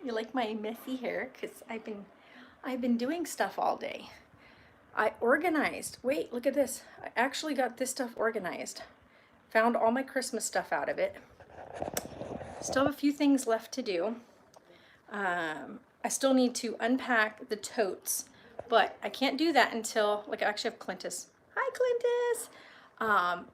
You like my messy hair? Because I've been doing stuff all day. I organized. Wait, look at this. I actually got this stuff organized. Found all my Christmas stuff out of it. Still have a few things left to do. I still need to unpack the totes, but I can't do that until, like, I actually have Clintus. Hi, Clintus!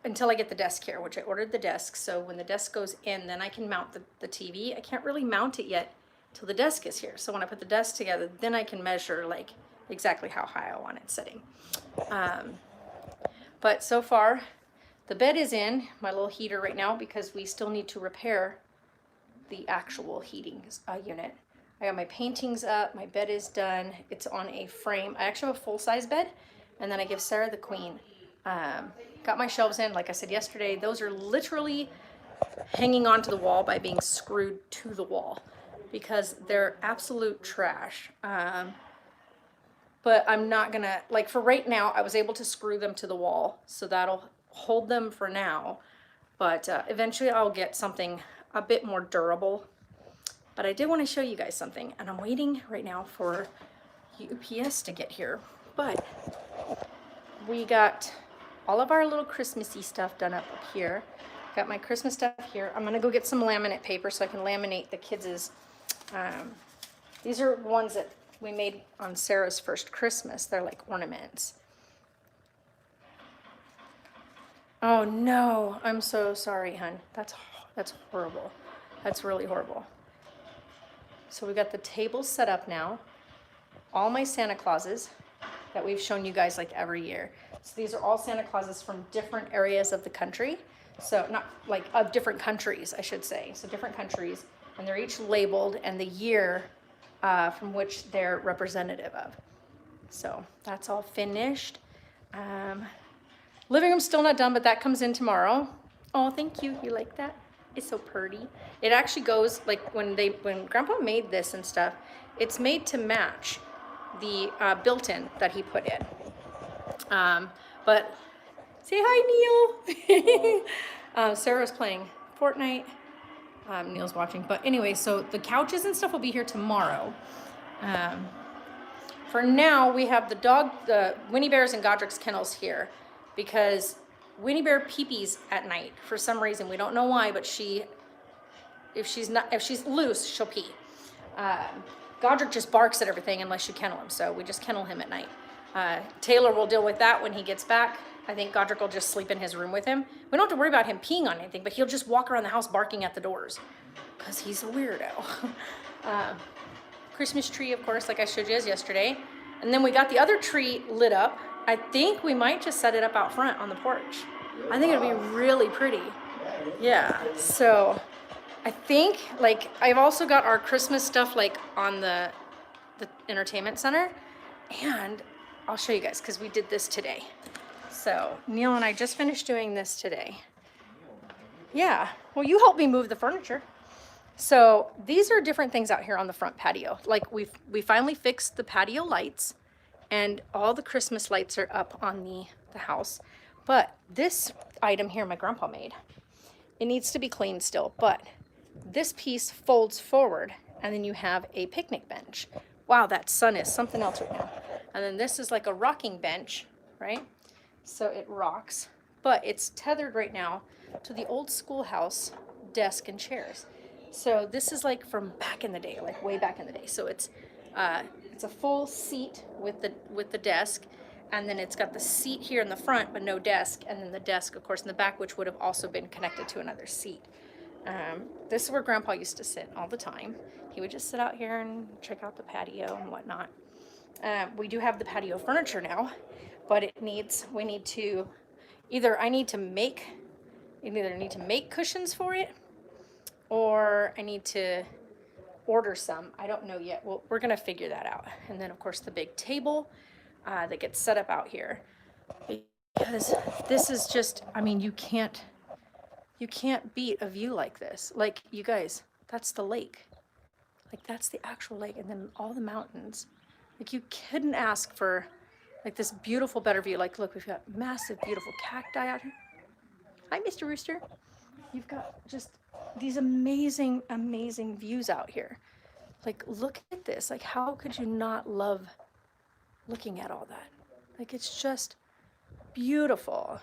Until I get the desk here, which I ordered the desk. So when the desk goes in, then I can mount the TV. I can't really mount it yet till the desk is here. So when I put the desk together, then I can measure like exactly how high I want it sitting. But so far, the bed is in, my little heater right now, because we still need to repair the actual heating unit. I got my paintings up, my bed is done. It's on a frame. I actually have a full-size bed, and then I give Sarah the queen. Got my shelves in, like I said yesterday, those are literally hanging onto the wall by being screwed to the wall because they're absolute trash. But I'm not gonna, like, for right now, I was able to screw them to the wall, so that'll hold them for now. But eventually I'll get something a bit more durable. But I did want to show you guys something, and I'm waiting right now for UPS to get here. But we got all of our little Christmassy stuff done up here. Got my Christmas stuff here. I'm gonna go get some laminate paper so I can laminate the kids'. These are ones that we made on Sarah's first Christmas. They're like ornaments. Oh no, I'm so sorry, hun. That's horrible. That's really horrible. So we got the table set up now. All my Santa Clauses that we've shown you guys like every year. So these are all Santa Clauses from different areas of the country. So not like of different countries, I should say. So different countries, and they're each labeled and the year from which they're representative of. So that's all finished. Living room's still not done, but that comes in tomorrow. Oh, thank you. You like that? It's so pretty. It actually goes like when Grandpa made this and stuff, it's made to match the built-in that he put in. But say hi, Neil. Sarah's playing Fortnite. Neil's watching. But anyway, so the couches and stuff will be here tomorrow. For now, we have the Winnie Bear's and Godric's kennels here because Winnie Bear peepees at night for some reason. We don't know why, but if she's loose, she'll pee. Godric just barks at everything unless you kennel him, so we just kennel him at night. Taylor will deal with that when he gets back. I think Godric will just sleep in his room with him. We don't have to worry about him peeing on anything, but he'll just walk around the house barking at the doors because he's a weirdo. Christmas tree, of course, like I showed you guys yesterday. And then we got the other tree lit up. I think we might just set it up out front on the porch. I think it'll be really pretty. Yeah, so I think, like, I've also got our Christmas stuff, like, on the entertainment center. And I'll show you guys, because we did this today. So Neil and I just finished doing this today. Yeah, well, you helped me move the furniture. So these are different things out here on the front patio. Like we finally fixed the patio lights, and all the Christmas lights are up on the house. But this item here my grandpa made, it needs to be cleaned still, but this piece folds forward and then you have a picnic bench. Wow, that sun is something else right now. And then this is like a rocking bench, right? So it rocks, but it's tethered right now to the old schoolhouse desk and chairs. So this is like from back in the day, like way back in the day. So it's a full seat with the desk, and then it's got the seat here in the front, but no desk, and then the desk, of course, in the back, which would have also been connected to another seat. This is where Grandpa used to sit all the time. He would just sit out here and check out the patio and whatnot. We do have the patio furniture now, but I need to either need to make cushions for it, or I need to order some. I don't know yet. Well, we're gonna figure that out. And then of course the big table that gets set up out here, because this is just, I mean, you can't beat a view like this. Like, you guys, that's the lake. Like, that's the actual lake, and then all the mountains. Like, you couldn't ask for like this beautiful, better view. Like, look, we've got massive, beautiful cacti out here. Hi, Mr. Rooster. you've got just these amazing, amazing views out here. Like, look at this. Like, how could you not love looking at all that? Like, it's just beautiful.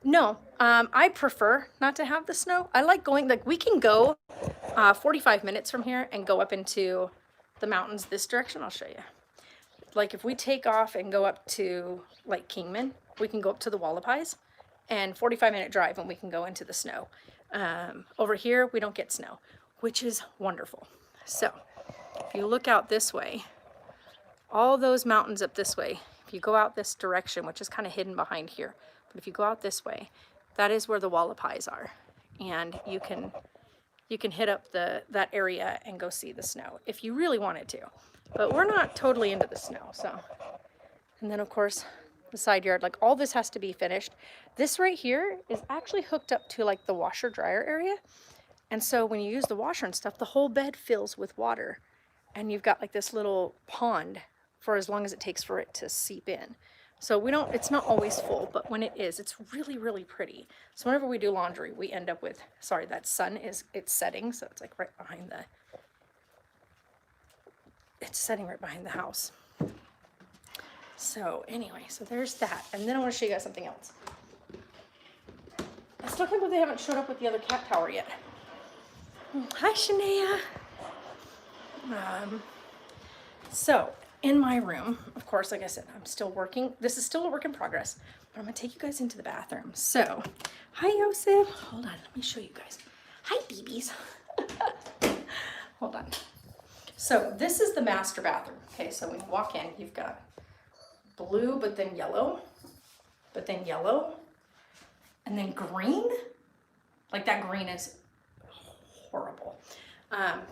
No, I prefer not to have the snow. I like going, like, we can go 45 minutes from here and go up into the mountains this direction. I'll show you. Like, if we take off and go up to, like, Kingman, we can go up to the Wallapies, and 45-minute drive and we can go into the snow. Over here, we don't get snow, which is wonderful. So, if you look out this way, all those mountains up this way, if you go out this direction, which is kind of hidden behind here, but if you go out this way, that is where the Wallapies are. And you can hit up that area and go see the snow if you really wanted to. But we're not totally into the snow, so. And then of course, the side yard, like all this has to be finished. This right here is actually hooked up to like the washer dryer area. And so when you use the washer and stuff, the whole bed fills with water. And you've got like this little pond for as long as it takes for it to seep in. So it's not always full, but when it is, it's really, really pretty. So whenever we do laundry, we end up with, sorry, that sun it's setting. So it's like right behind it's setting right behind the house. So anyway, so there's that. And then I want to show you guys something else. I still can't believe they haven't showed up with the other cat tower yet. Hi, Shania. So in my room, of course, like I said, I'm still working. This is still a work in progress, but I'm gonna take you guys into the bathroom. So, hi, Yosef. Hold on, let me show you guys. Hi, babies. Hold on. So this is the master bathroom. Okay, so when you walk in, you've got blue, but then yellow, and then green. Like that green is horrible.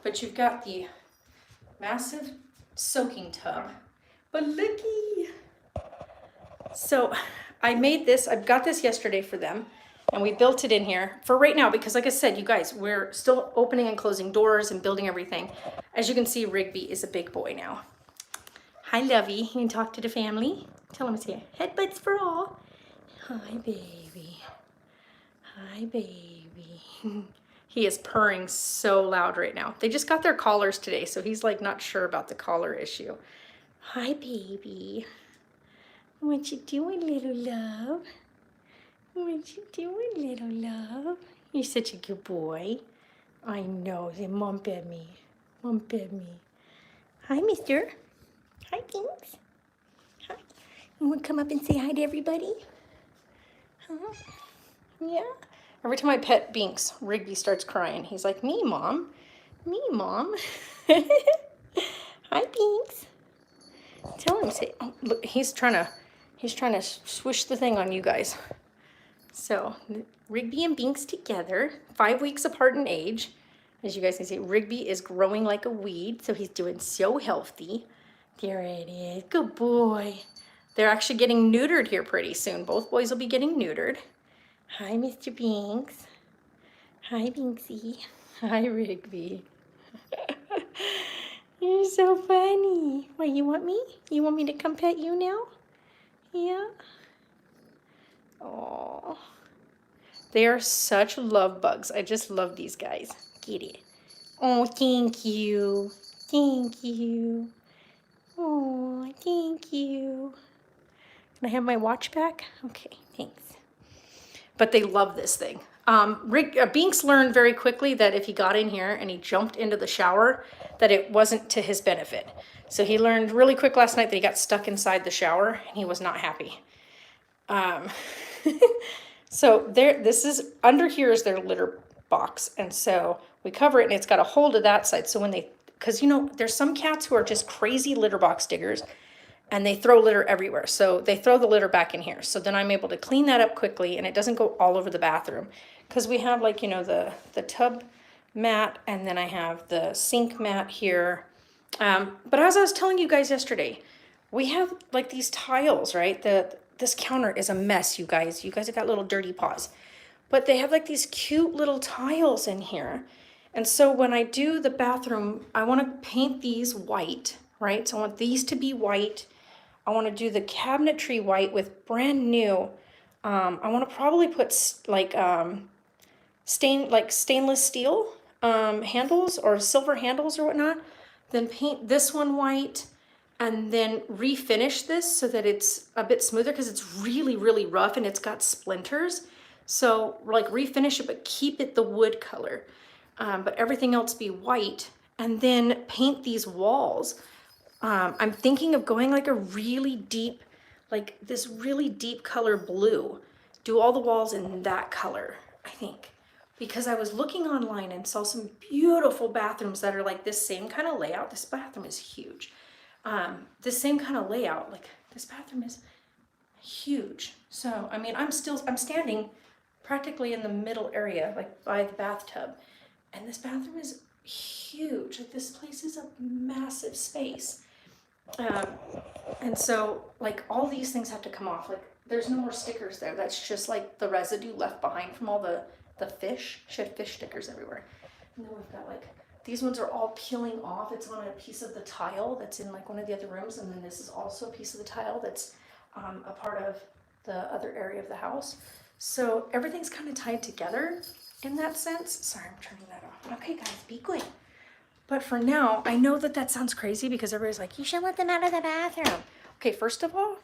But you've got the massive soaking tub. But looky. So I made this, I got this yesterday for them, and we built it in here for right now because like I said, you guys, we're still opening and closing doors and building everything. As you can see, Rigby is a big boy now. Hi, Lovey. You can talk to the family. Tell him it's here. Headbutts for all. Hi, baby. Hi, baby. He is purring so loud right now. They just got their collars today, so he's like not sure about the collar issue. Hi, baby. What you doing, little love? What you doing, little love? You're such a good boy. I know. Mom fed me. Mom fed me. Hi, mister. Hi, Binks. Hi. You want to come up and say hi to everybody? Huh? Yeah? Every time I pet Binks, Rigby starts crying. He's like, me, Mom. Me, Mom. Hi, Binks. Tell him, say, oh, look, he's trying to swish the thing on you guys. So, Rigby and Binks together, 5 weeks apart in age. As you guys can see, Rigby is growing like a weed, so he's doing so healthy. There it is. Good boy. They're actually getting neutered here pretty soon. Both boys will be getting neutered. Hi, Mr. Binks. Hi, Binksy. Hi, Rigby. You're so funny. What, you want me? You want me to come pet you now? Yeah? Oh, they are such love bugs. I just love these guys. Get it. Oh, thank you. Thank you. Oh, thank you. Can I have my watch back? Okay, thanks. But they love this thing. Binks learned very quickly that if he got in here and he jumped into the shower, that it wasn't to his benefit. So he learned really quick last night that he got stuck inside the shower and he was not happy. So this is, under here is their litter box. And so we cover it and it's got a hold of that side. So when because you know, there's some cats who are just crazy litter box diggers and they throw litter everywhere. So they throw the litter back in here. So then I'm able to clean that up quickly and it doesn't go all over the bathroom. Because we have like, you know, the tub mat and then I have the sink mat here. But as I was telling you guys yesterday, we have like these tiles, right? This counter is a mess, you guys. You guys have got little dirty paws. But they have like these cute little tiles in here. And so when I do the bathroom, I want to paint these white, right? So I want these to be white. I want to do the cabinetry white with brand new I want to probably put stainless steel handles or silver handles or whatnot. Then paint this one white, and then refinish this so that it's a bit smoother, because it's really, really rough and it's got splinters. So like refinish it, but keep it the wood color, but everything else be white, and then paint these walls. I'm thinking of going like a really deep, like this really deep color blue. Do all the walls in that color, I think. Because I was looking online and saw some beautiful bathrooms that are like this same kind of layout. This bathroom is huge. This same kind of layout, like this bathroom is huge. So, I mean, I'm standing practically in the middle area, like by the bathtub. And this bathroom is huge. Like this place is a massive space. And so like all these things have to come off. Like there's no more stickers there. That's just like the residue left behind from all the fish. She had fish stickers everywhere. And then we've got like, these ones are all peeling off. It's on a piece of the tile that's in like one of the other rooms. And then this is also a piece of the tile that's a part of the other area of the house. So everything's kind of tied together in that sense. Sorry, I'm turning that off. Okay guys, be good. But for now, I know that sounds crazy because everybody's like, you should let them out of the bathroom. Okay, first of all,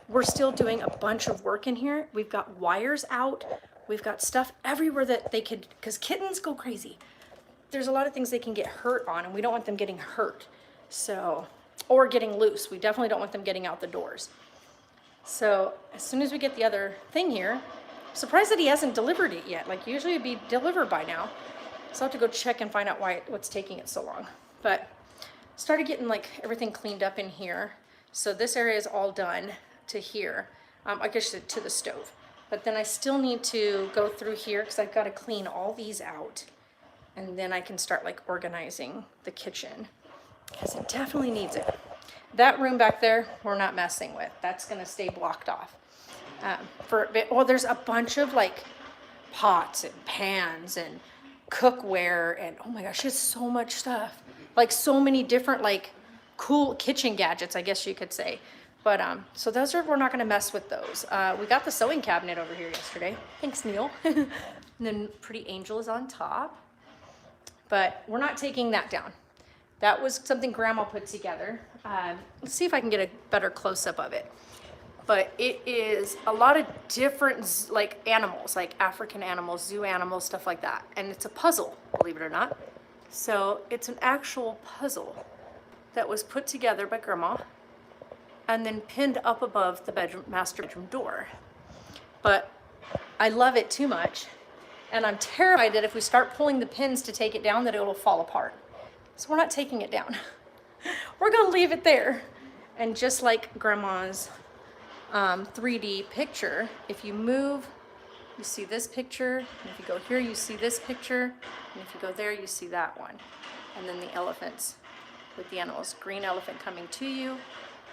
we're still doing a bunch of work in here. We've got wires out. We've got stuff everywhere that they could, because kittens go crazy. There's a lot of things they can get hurt on, and we don't want them getting hurt. So, or getting loose. We definitely don't want them getting out the doors. So as soon as we get the other thing here, surprised that he hasn't delivered it yet. Like usually it'd be delivered by now. So I'll have to go check and find out what's taking it so long. But started getting like everything cleaned up in here. So this area is all done to here, I guess to the stove. But then I still need to go through here because I've got to clean all these out. And then I can start like organizing the kitchen because it definitely needs it. That room back there, we're not messing with. That's going to stay blocked off for a bit. Well, there's a bunch of like pots and pans and cookware and oh my gosh, there's so much stuff. Like so many different like cool kitchen gadgets, I guess you could say. But so those we're not going to mess with those. We got the sewing cabinet over here yesterday. Thanks, Neil. And then Pretty Angel is on top. But we're not taking that down. That was something Grandma put together. Let's see if I can get a better close-up of it. But it is a lot of different like animals, like African animals, zoo animals, stuff like that. And it's a puzzle, believe it or not. So it's an actual puzzle that was put together by Grandma and then pinned up above the master bedroom door. But I love it too much. And I'm terrified that if we start pulling the pins to take it down, that it will fall apart. So we're not taking it down. We're gonna leave it there. And just like Grandma's 3D picture, if you move, you see this picture. And if you go here, you see this picture. And if you go there, you see that one. And then the elephants with the animals. Green elephant coming to you,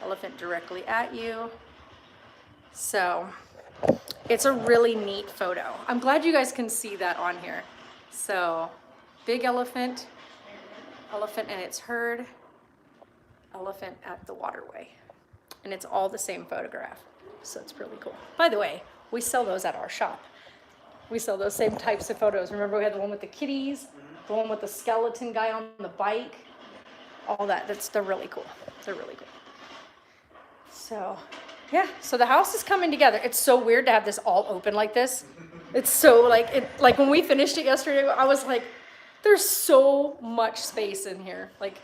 elephant directly at you. So it's a really neat photo. I'm glad you guys can see that on here. So big elephant, elephant and its herd, elephant at the waterway. And it's all the same photograph. So it's really cool. By the way, we sell those at our shop. We sell those same types of photos. Remember we had the one with the kitties, the one with the skeleton guy on the bike, all that. They're really cool. They're really cool. So yeah, so the house is coming together. It's so weird to have this all open like this. It's so like when we finished it yesterday, I was like, there's so much space in here. Like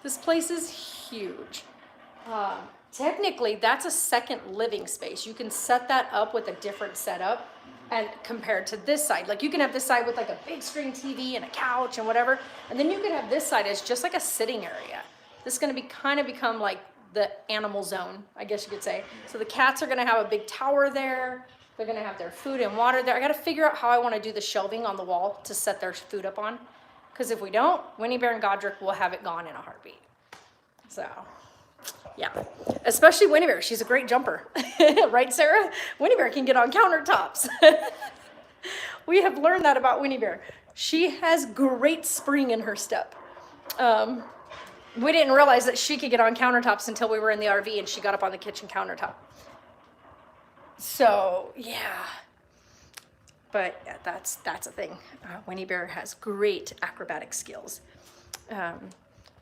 this place is huge. Technically, that's a second living space. You can set that up with a different setup and compared to this side. Like you can have this side with like a big screen TV and a couch and whatever. And then you can have this side as just like a sitting area. This is going to become like the animal zone, I guess you could say. So the cats are going to have a big tower there. They're going to have their food and water there. I got to figure out how I want to do the shelving on the wall to set their food up on. Because if we don't, Winnie Bear and Godric will have it gone in a heartbeat. So, yeah. Especially Winnie Bear. She's a great jumper. Right, Sarah? Winnie Bear can get on countertops. We have learned that about Winnie Bear. She has great spring in her step. We didn't realize that she could get on countertops until we were in the RV and she got up on the kitchen countertop. So yeah, but yeah, that's a thing. Winnie Bear has great acrobatic skills.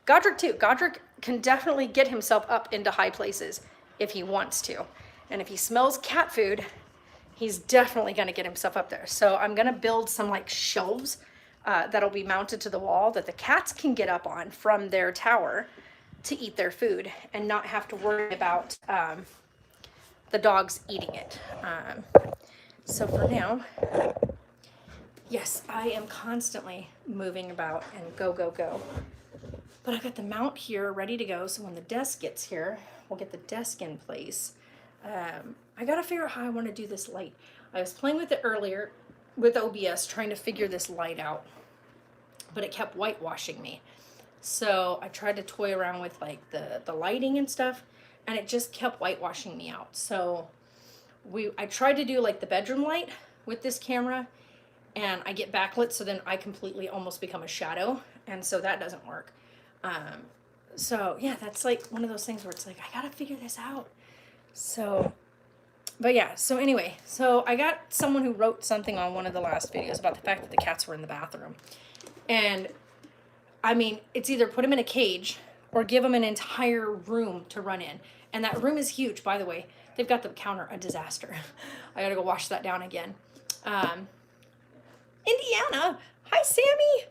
Godric too. Godric can definitely get himself up into high places if he wants to. And if he smells cat food, he's definitely going to get himself up there. So I'm going to build some like shelves that'll be mounted to the wall that the cats can get up on from their tower to eat their food and not have to worry about the dogs eating it. So for now, yes, I am constantly moving about and go, go, go. But I got the mount here ready to go, so when the desk gets here, we'll get the desk in place. I gotta figure out how I want to do this light. I was playing with it earlier with OBS, trying to figure this light out, but it kept whitewashing me. So I tried to toy around with like the lighting and stuff, and it just kept whitewashing me out. So I tried to do like the bedroom light with this camera, and I get backlit, so then I completely almost become a shadow, and so that doesn't work. So yeah, that's like one of those things where it's like, I gotta figure this out. So, but yeah, so anyway, so I got someone who wrote something on one of the last videos about the fact that the cats were in the bathroom. And I mean, it's either put them in a cage or give them an entire room to run in. And that room is huge, by the way. They've got the counter a disaster. I gotta go wash that down again. Indiana, hi Sammy.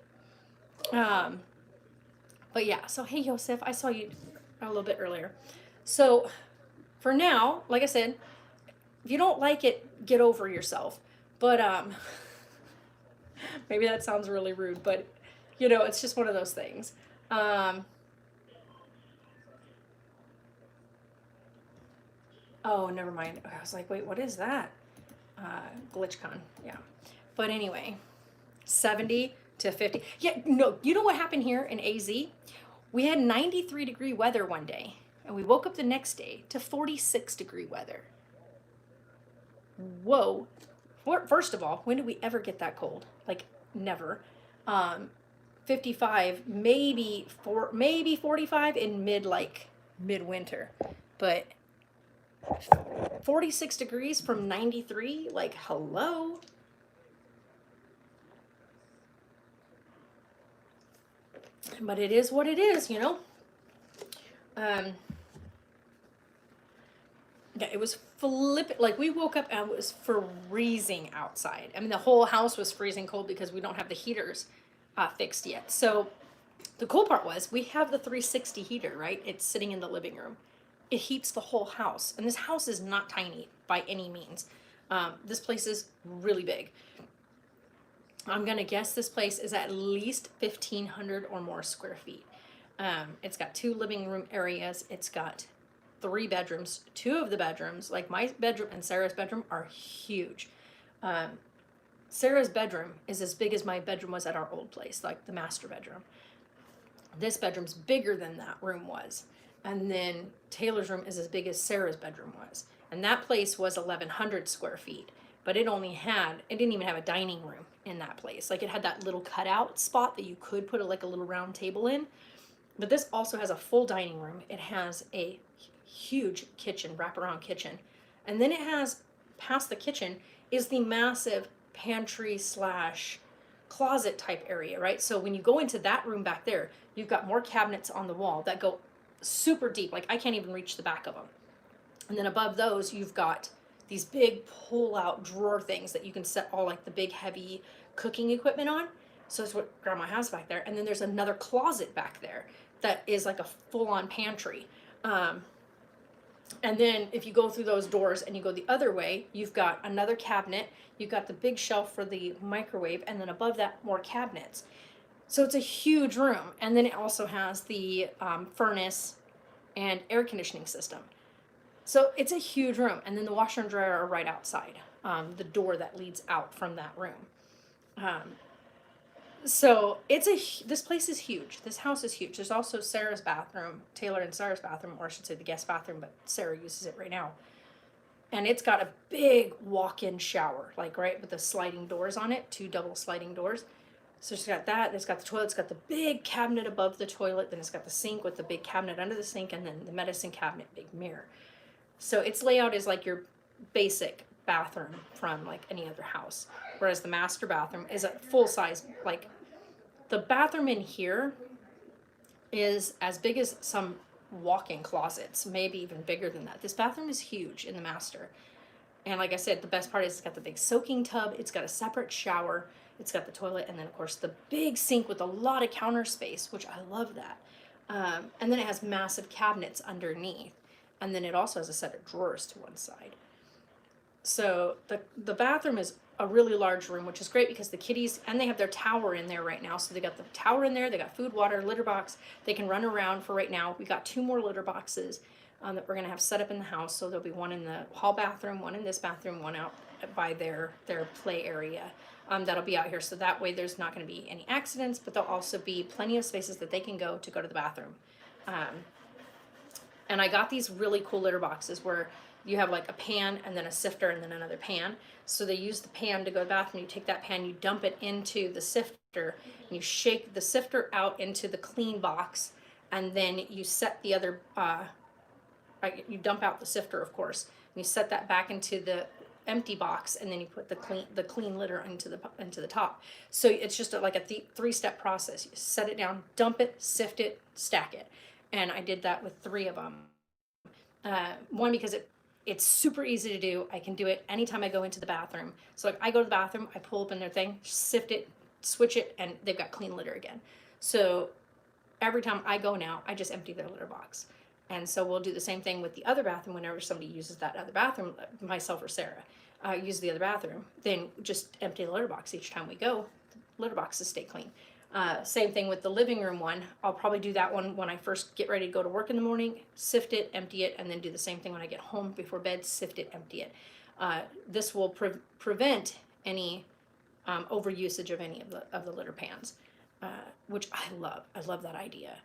But yeah, so hey Yosef, I saw you a little bit earlier. So for now, like I said, if you don't like it, get over yourself. But maybe that sounds really rude, but you know, it's just one of those things. Oh, never mind. I was like, wait, what is that? GlitchCon, yeah. But anyway, 70 to 50. Yeah, no, you know what happened here in AZ? We had 93-degree weather one day, and we woke up the next day to 46-degree weather. Whoa. First of all, when did we ever get that cold? Like, never. 55, maybe 45 in midwinter. But 46 degrees from 93, like, hello. But it is what it is, you know. Yeah, it was flipping. Like, we woke up and it was freezing outside. I mean, the whole house was freezing cold because we don't have the heaters fixed yet. So the cool part was we have the 360 heater, right? It's sitting in the living room. It heats the whole house, and this house is not tiny by any means. This place is really big. I'm gonna guess this place is at least 1,500 or more square feet. It's got 2 living room areas. It's got 3 bedrooms. 2 of the bedrooms, like my bedroom and Sarah's bedroom, are huge. Sarah's bedroom is as big as my bedroom was at our old place, like the master bedroom. This bedroom's bigger than that room was. And then Taylor's room is as big as Sarah's bedroom was. And that place was 1,100 square feet. But it didn't even have a dining room in that place. Like, it had that little cutout spot that you could put like a little round table in. But this also has a full dining room. It has a huge kitchen, wraparound kitchen. And then it has, past the kitchen, is the massive pantry / closet type area, right? So when you go into that room back there, you've got more cabinets on the wall that go super deep. Like, I can't even reach the back of them. And then above those, you've got these big pull-out drawer things that you can set all like the big heavy cooking equipment on. So that's what Grandma has back there. And then there's another closet back there that is like a full-on pantry. And then if you go through those doors and you go the other way, you've got another cabinet. You've got the big shelf for the microwave, and then above that, more cabinets. So it's a huge room. And then it also has the furnace and air conditioning system. So it's a huge room. And then the washer and dryer are right outside, the door that leads out from that room. So this place is huge. This house is huge. There's also Sarah's bathroom, Taylor and Sarah's bathroom, or I should say the guest bathroom, but Sarah uses it right now. And it's got a big walk-in shower, like right with the sliding doors on it, 2 double sliding doors. So it's got that. It's got the toilet. It's got the big cabinet above the toilet. Then it's got the sink with the big cabinet under the sink, and then the medicine cabinet, big mirror. So its layout is like your basic bathroom from like any other house, whereas the master bathroom is a full size. Like the bathroom in here is as big as some walk-in closets, maybe even bigger than that. This bathroom is huge in the master. And like I said, the best part is it's got the big soaking tub, it's got a separate shower, it's got the toilet, and then of course the big sink with a lot of counter space, which I love that. And then it has massive cabinets underneath. And then it also has a set of drawers to one side. So the bathroom is a really large room, which is great because the kitties, and they have their tower in there right now. So they got the tower in there, they got food, water, litter box. They can run around for right now. We got 2 more litter boxes that we're gonna have set up in the house. So there'll be one in the hall bathroom, one in this bathroom, one out by their play area. That'll be out here. So that way there's not gonna be any accidents, but there'll also be plenty of spaces that they can go to the bathroom. And I got these really cool litter boxes where you have like a pan and then a sifter and then another pan. So they use the pan to go to the bathroom. You take that pan, you dump it into the sifter, and you shake the sifter out into the clean box, and then you set the other, you dump out the sifter, of course, and you set that back into the empty box, and then you put the clean litter into the top. So it's just like a 3-step process. You set it down, dump it, sift it, stack it. And I did that with 3 of them. One, because it's super easy to do. I can do it anytime I go into the bathroom. So like I go to the bathroom, I pull open their thing, sift it, switch it, and they've got clean litter again. So every time I go now, I just empty their litter box. And so we'll do the same thing with the other bathroom whenever somebody uses that other bathroom, myself or Sarah, use the other bathroom, then just empty the litter box each time we go. The litter boxes stay clean. Same thing with the living room one. I'll probably do that one when I first get ready to go to work in the morning, sift it, empty it, and then do the same thing when I get home before bed, sift it, empty it. This will prevent any overusage of any of the litter pans, which I love. I love that idea.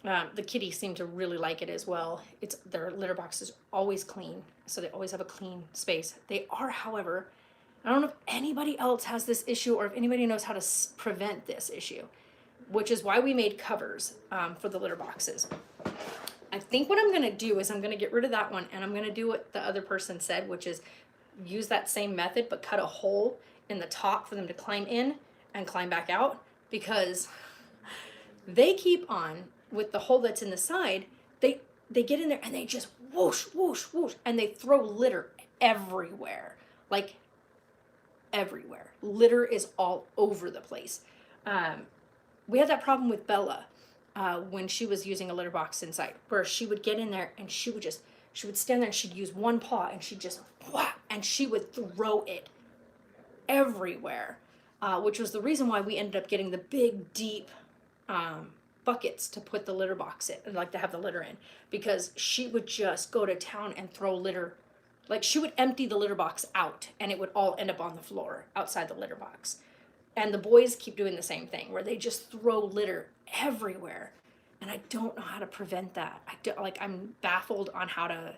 The kitties seem to really like it as well. Their litter box is always clean, so they always have a clean space. They are, however, I don't know if anybody else has this issue or if anybody knows how to prevent this issue, which is why we made covers for the litter boxes. I think what I'm going to do is I'm going to get rid of that one, and I'm going to do what the other person said, which is use that same method but cut a hole in the top for them to climb in and climb back out, because they keep on with the hole that's in the side. They get in there and they just whoosh, whoosh, whoosh, and they throw litter everywhere. Like everywhere. Litter is all over the place. We had that problem with Bella when she was using a litter box inside, where she would get in there and she would stand there and she'd use one paw and she'd just whap, and she would throw it everywhere, which was the reason why we ended up getting the big, deep buckets to put the litter box in, and like to have the litter in, because she would just go to town and throw litter. Like she would empty the litter box out and it would all end up on the floor outside the litter box. And the boys keep doing the same thing where they just throw litter everywhere. And I don't know how to prevent that. I'm baffled on how to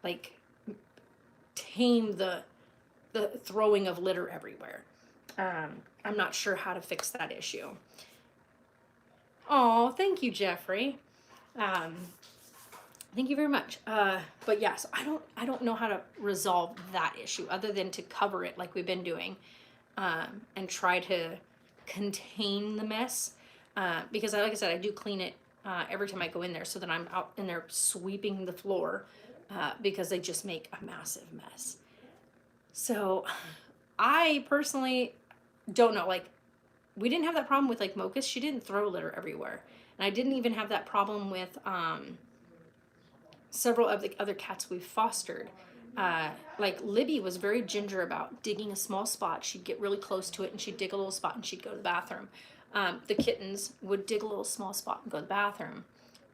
like tame the throwing of litter everywhere. I'm not sure how to fix that issue. Oh, thank you, Jeffrey. Thank you very much. But yes, I don't know how to resolve that issue other than to cover it like we've been doing, and try to contain the mess. Because like I said, I do clean it every time I go in there, so that I'm out in there sweeping the floor, because they just make a massive mess. So I personally don't know, like we didn't have that problem with like Mocus. She didn't throw litter everywhere. And I didn't even have that problem with several of the other cats we've fostered. Like Libby was very ginger about digging a small spot. She'd get really close to it and she'd dig a little spot and she'd go to the bathroom. The kittens would dig a little small spot and go to the bathroom.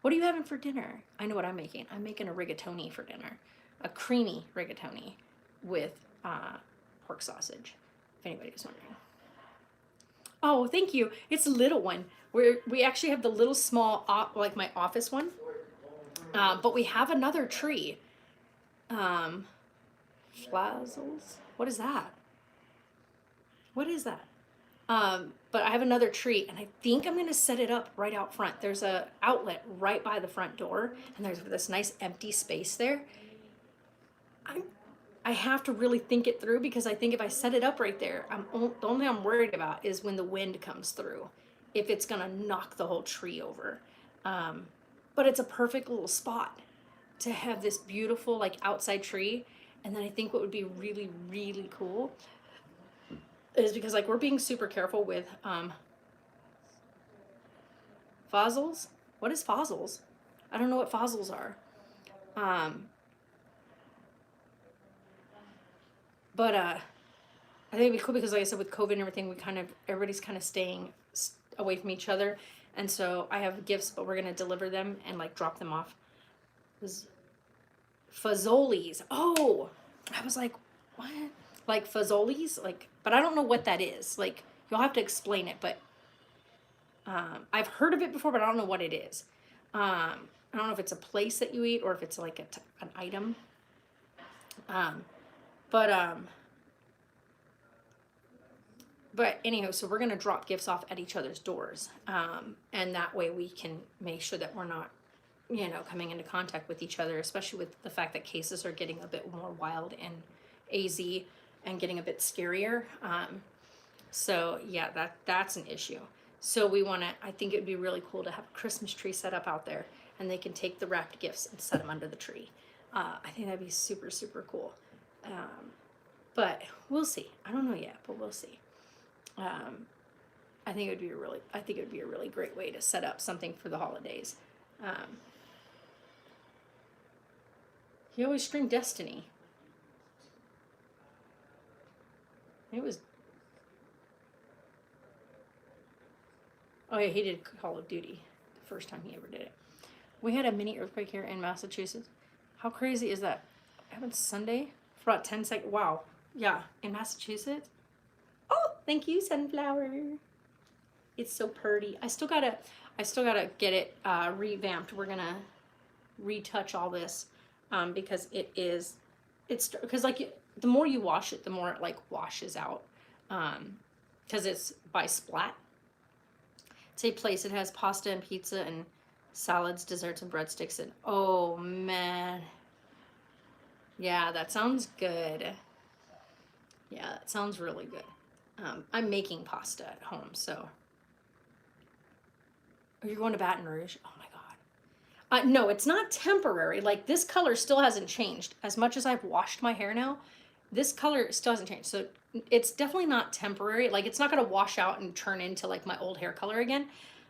What are you having for dinner? I know what I'm making. I'm making a rigatoni for dinner. A creamy rigatoni with pork sausage, if anybody was wondering. Oh, thank you. It's a little one. We actually have the little small, like my office one. But we have another tree. Flazzles. What is that? What is that? But I have another tree, and I think I'm going to set it up right out front. There's a outlet right by the front door, and there's this nice empty space there. I have to really think it through because I think if I set it up right there, the only thing I'm worried about is when the wind comes through, if it's gonna knock the whole tree over. Um, but it's a perfect little spot to have this beautiful like outside tree. And then I think what would be really, really cool is because like we're being super careful with fossils. What is fossils? I don't know what fossils are. But I think it'd be cool because like I said, with COVID and everything, everybody's kind of staying away from each other. And so I have gifts, but we're going to deliver them and like drop them off. Fazoli's. Oh, I was like, what? Like fazoli's? Like, but I don't know what that is. Like, you'll have to explain it, but I've heard of it before, but I don't know what it is. I don't know if it's a place that you eat or if it's like an item. But anyhow, so we're going to drop gifts off at each other's doors. And that way we can make sure that we're not, coming into contact with each other, especially with the fact that cases are getting a bit more wild in AZ and getting a bit scarier. So yeah, that's an issue. So I think it'd be really cool to have a Christmas tree set up out there and they can take the wrapped gifts and set them under the tree. I think that'd be super, super cool. But we'll see. I don't know yet, but we'll see. I think it would be a really great way to set up something for the holidays. He always streamed Destiny. It was. Oh yeah, he did Call of Duty the first time he ever did it. We had a mini earthquake here in Massachusetts. How crazy is that? It happened Sunday for about 10 seconds. Wow. Yeah, in Massachusetts. Oh, thank you, sunflower. It's so pretty. I still gotta get it revamped. We're gonna retouch all this because because like the more you wash it, the more it like washes out. Because it's by Splat. It's a place that has pasta and pizza and salads, desserts, and breadsticks. And oh man, yeah, that sounds good. Yeah, that sounds really good. I'm making pasta at home, so. Are you going to Baton Rouge? Oh my God. No, it's not temporary. Like this color still hasn't changed. As much as I've washed my hair now, this color still hasn't changed. So it's definitely not temporary. Like it's not going to wash out and turn into like my old hair color again.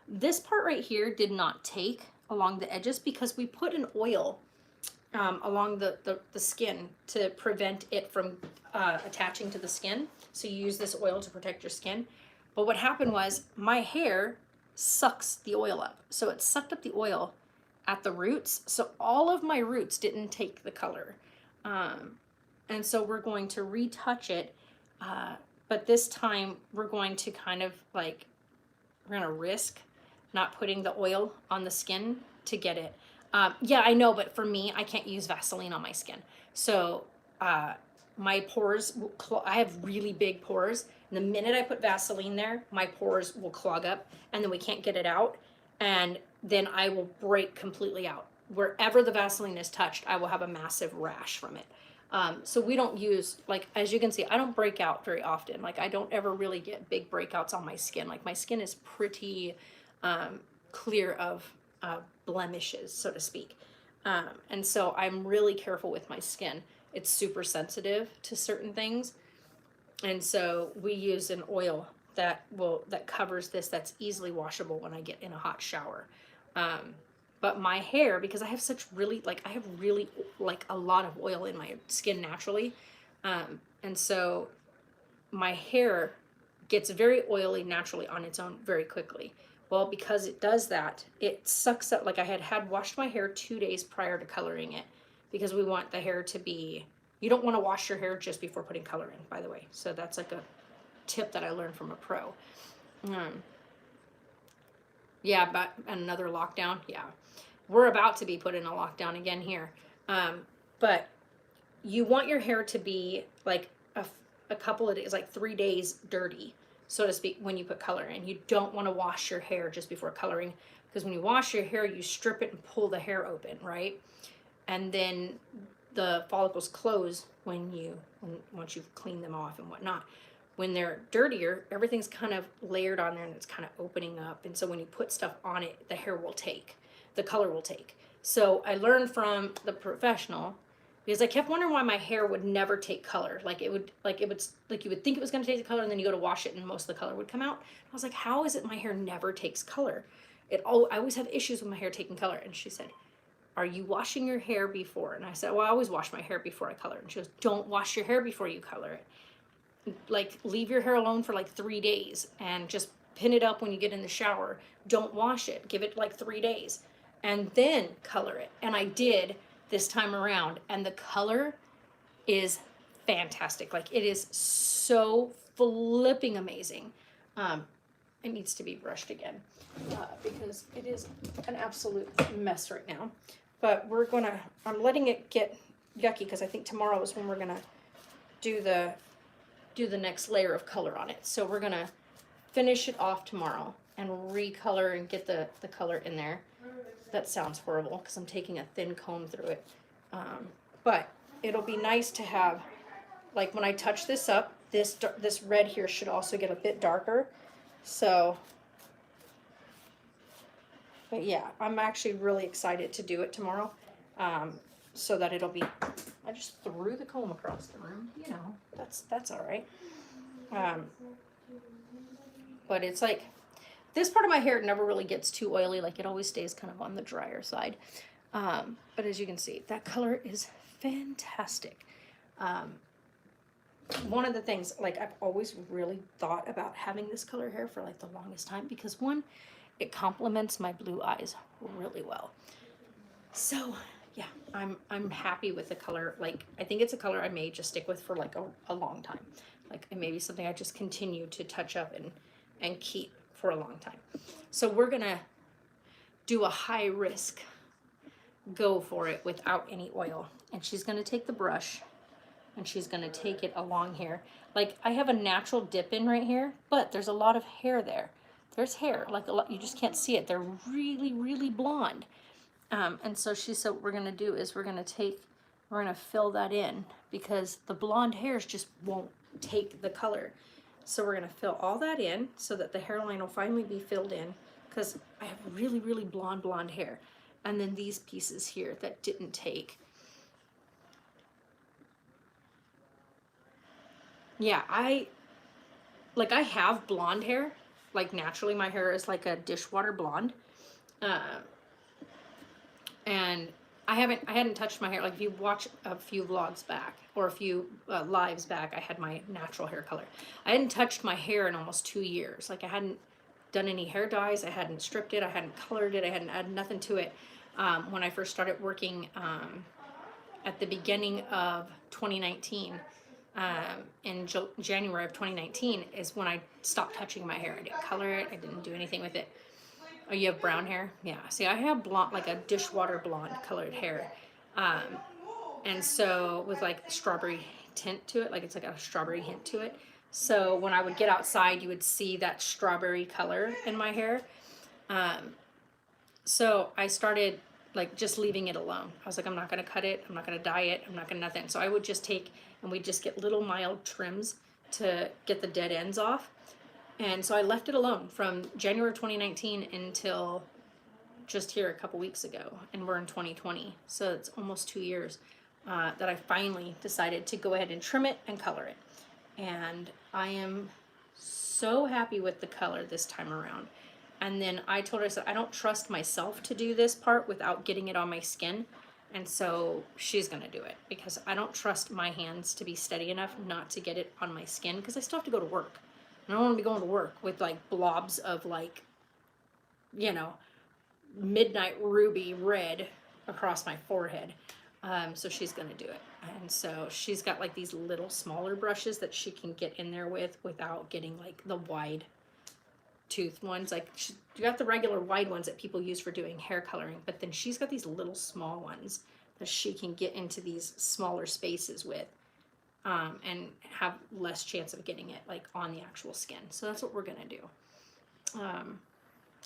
This part right here did not take along the edges because we put an oil along the skin to prevent it from attaching to the skin. So you use this oil to protect your skin. But what happened was my hair sucks the oil up. So it sucked up the oil at the roots. So all of my roots didn't take the color. And so we're going to retouch it. But this time we're going to kind of like, we're going to risk not putting the oil on the skin to get it. Yeah, I know, but for me, I can't use Vaseline on my skin. So my pores, I have really big pores. And the minute I put Vaseline there, my pores will clog up and then we can't get it out. And then I will break completely out. Wherever the Vaseline is touched, I will have a massive rash from it. So we don't use, like, as you can see, I don't break out very often. Like, I don't ever really get big breakouts on my skin. Like, my skin is pretty clear of blemishes, so to speak. And so I'm really careful with my skin. It's super sensitive to certain things. And so we use an oil that covers this, that's easily washable when I get in a hot shower. But my hair, because I have I have really a lot of oil in my skin naturally. And so my hair gets very oily naturally on its own very quickly. Well, because it does that, it sucks up. Like I had washed my hair 2 days prior to coloring it because we want the hair to be, you don't want to wash your hair just before putting color in, by the way. So that's like a tip that I learned from a pro. Yeah, but another lockdown. Yeah, we're about to be put in a lockdown again here. But you want your hair to be like a couple of days, like 3 days dirty, so to speak, when you put color in. You don't want to wash your hair just before coloring, because when you wash your hair, you strip it and pull the hair open, right? And then the follicles close once you've cleaned them off and whatnot. When they're dirtier, everything's kind of layered on there and it's kind of opening up. And so when you put stuff on it, the color will take. So I learned from the professional, because I kept wondering why my hair would never take color. You would think it was going to take the color, and then you go to wash it and most of the color would come out. I was like, how is it my hair never takes color? I always have issues with my hair taking color. And she said, are you washing your hair before? And I said, well, I always wash my hair before I color. And she goes, don't wash your hair before you color it. Like, leave your hair alone for like 3 days and just pin it up when you get in the shower. Don't wash it. Give it like 3 days and then color it. And I did this time around, and the color is fantastic. Like, it is so flipping amazing. It needs to be brushed again because it is an absolute mess right now. But I'm letting it get yucky because I think tomorrow is when we're gonna do the next layer of color on it. So we're gonna finish it off tomorrow and recolor and get the color in there. That sounds horrible because I'm taking a thin comb through it. But it'll be nice to have, like, when I touch this up, this red here should also get a bit darker. So, but yeah, I'm actually really excited to do it tomorrow. So that it'll be, I just threw the comb across the room, you know, that's all right. But it's like, this part of my hair never really gets too oily. Like, it always stays kind of on the drier side. But as you can see, that color is fantastic. One of the things, like, I've always really thought about having this color hair for like the longest time, because one, it complements my blue eyes really well. So yeah, I'm happy with the color. Like, I think it's a color I may just stick with for like a long time. Like, it may be something I just continue to touch up and keep for a long time. So we're gonna do a high risk go for it without any oil. And she's gonna take the brush and she's gonna take it along here. Like, I have a natural dip in right here, but there's a lot of hair there. There's hair, like a lot, you just can't see it. They're really, really blonde. And so she said what we're gonna do is we're gonna fill that in, because the blonde hairs just won't take the color. So we're gonna fill all that in so that the hairline will finally be filled in, because I have really, really blonde hair. And then these pieces here that didn't take. Yeah, I have blonde hair. Like, naturally my hair is like a dishwater blonde. And I hadn't touched my hair. Like, if you watch a few vlogs back or a few lives back, I had my natural hair color. I hadn't touched my hair in almost 2 years. Like, I hadn't done any hair dyes. I hadn't stripped it. I hadn't colored it. I hadn't added nothing to it. When I first started working at the beginning of 2019, in January of 2019 is when I stopped touching my hair. I didn't color it. I didn't do anything with it. Oh, you have brown hair? Yeah. See, I have blonde, like a dishwater blonde colored hair. And so with like strawberry tint to it, like it's like a strawberry hint to it. So when I would get outside, you would see that strawberry color in my hair. So I started like just leaving it alone. I was like, I'm not going to cut it. I'm not going to dye it. I'm not going to nothing. So I would just take, and we'd just get little mild trims to get the dead ends off. And so I left it alone from January 2019 until just here a couple weeks ago. And we're in 2020. So it's almost 2 years that I finally decided to go ahead and trim it and color it. And I am so happy with the color this time around. And then I told her, I said, I don't trust myself to do this part without getting it on my skin. And so she's going to do it, because I don't trust my hands to be steady enough not to get it on my skin, because I still have to go to work. And I don't want to be going to work with like blobs of like, you know, midnight ruby red across my forehead. So she's going to do it. And so she's got like these little smaller brushes that she can get in there with without getting like the wide tooth ones. Like, you got the regular wide ones that people use for doing hair coloring, but then she's got these little small ones that she can get into these smaller spaces with, and have less chance of getting it like on the actual skin. So that's what we're gonna do. I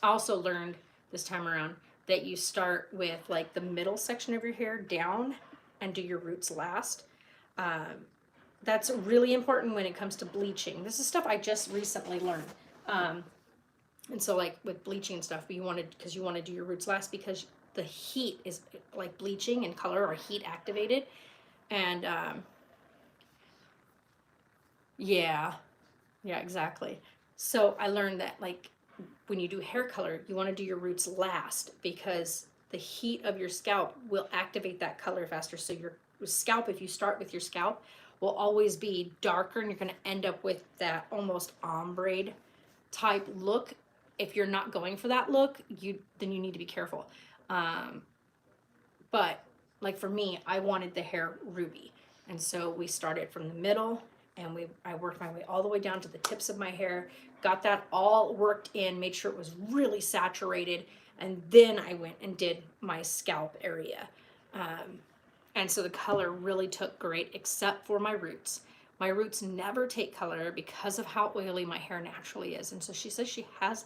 also learned this time around that you start with like the middle section of your hair down and do your roots last. That's really important when it comes to bleaching. This is stuff I just recently learned. And so like with bleaching and stuff, you want to do your roots last because the heat is like bleaching and color are heat activated. And yeah, exactly. So I learned that like when you do hair color, you want to do your roots last because the heat of your scalp will activate that color faster. So your scalp, if you start with your scalp, will always be darker and you're going to end up with that almost ombre type look. If you're not going for that look, then you need to be careful. But like for me, I wanted the hair ruby. And so we started from the middle and I worked my way all the way down to the tips of my hair, got that all worked in, made sure it was really saturated. And then I went and did my scalp area. And so the color really took great, except for my roots. My roots never take color because of how oily my hair naturally is. And so she says she has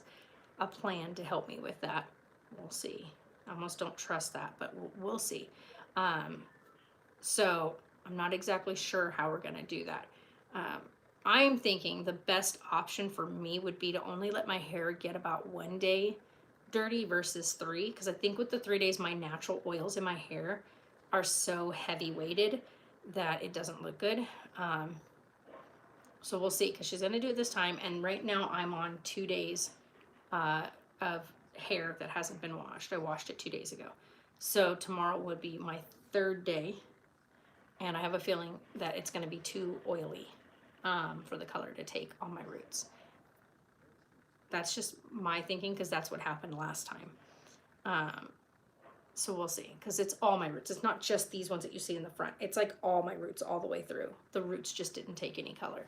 a plan to help me with that. We'll see. I almost don't trust that, but we'll see. So I'm not exactly sure how we're going to do that. I'm thinking the best option for me would be to only let my hair get about 1 day dirty versus 3, because I think with the 3 days, my natural oils in my hair are so heavy weighted that it doesn't look good. So we'll see, because she's going to do it this time. And right now I'm on 2 days of hair that hasn't been washed. I washed it 2 days ago. So tomorrow would be my 3rd day. And I have a feeling that it's going to be too oily for the color to take on my roots. That's just my thinking because that's what happened last time. So we'll see, because it's all my roots. It's not just these ones that you see in the front. It's like all my roots all the way through. The roots just didn't take any color.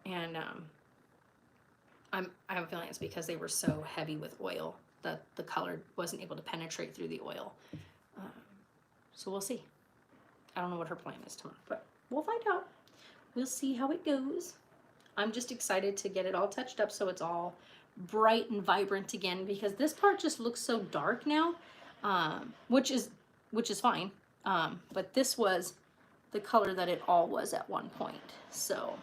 And I have a feeling it's because they were so heavy with oil that the color wasn't able to penetrate through the oil. So we'll see. I don't know what her plan is tomorrow, but we'll find out. We'll see how it goes. I'm just excited to get it all touched up so it's all bright and vibrant again, because this part just looks so dark now, which is fine. But this was the color that it all was at one point. So,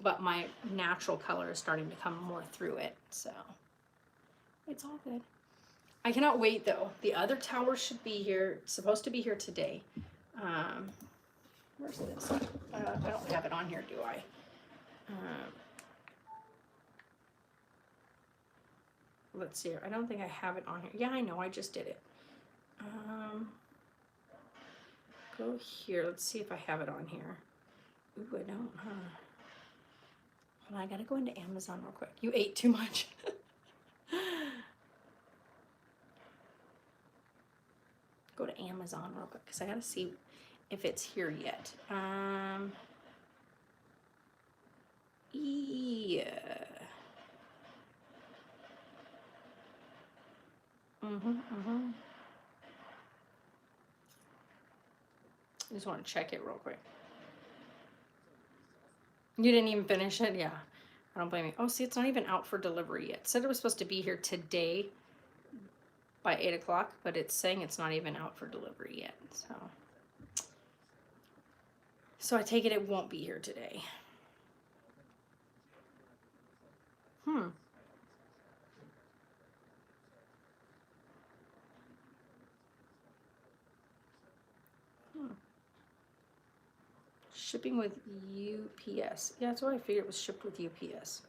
but my natural color is starting to come more through it. So it's all good. I cannot wait though. The other tower should be here, supposed to be here today. Where's this? I don't have it on here, do I? Let's see. I don't think I have it on here. Yeah, I know. I just did it. Go here. Let's see if I have it on here. Ooh, I don't. Hold on, I gotta go into Amazon real quick. You ate too much. Go to Amazon real quick because I gotta see if it's here yet. Yeah. I just want to check it real quick. You didn't even finish it? Yeah. I don't blame you. Oh, see, it's not even out for delivery yet. It said it was supposed to be here today by 8 o'clock, but it's saying it's not even out for delivery yet. So I take it won't be here today. Shipping with UPS. Yeah, that's what I figured it was shipped with UPS.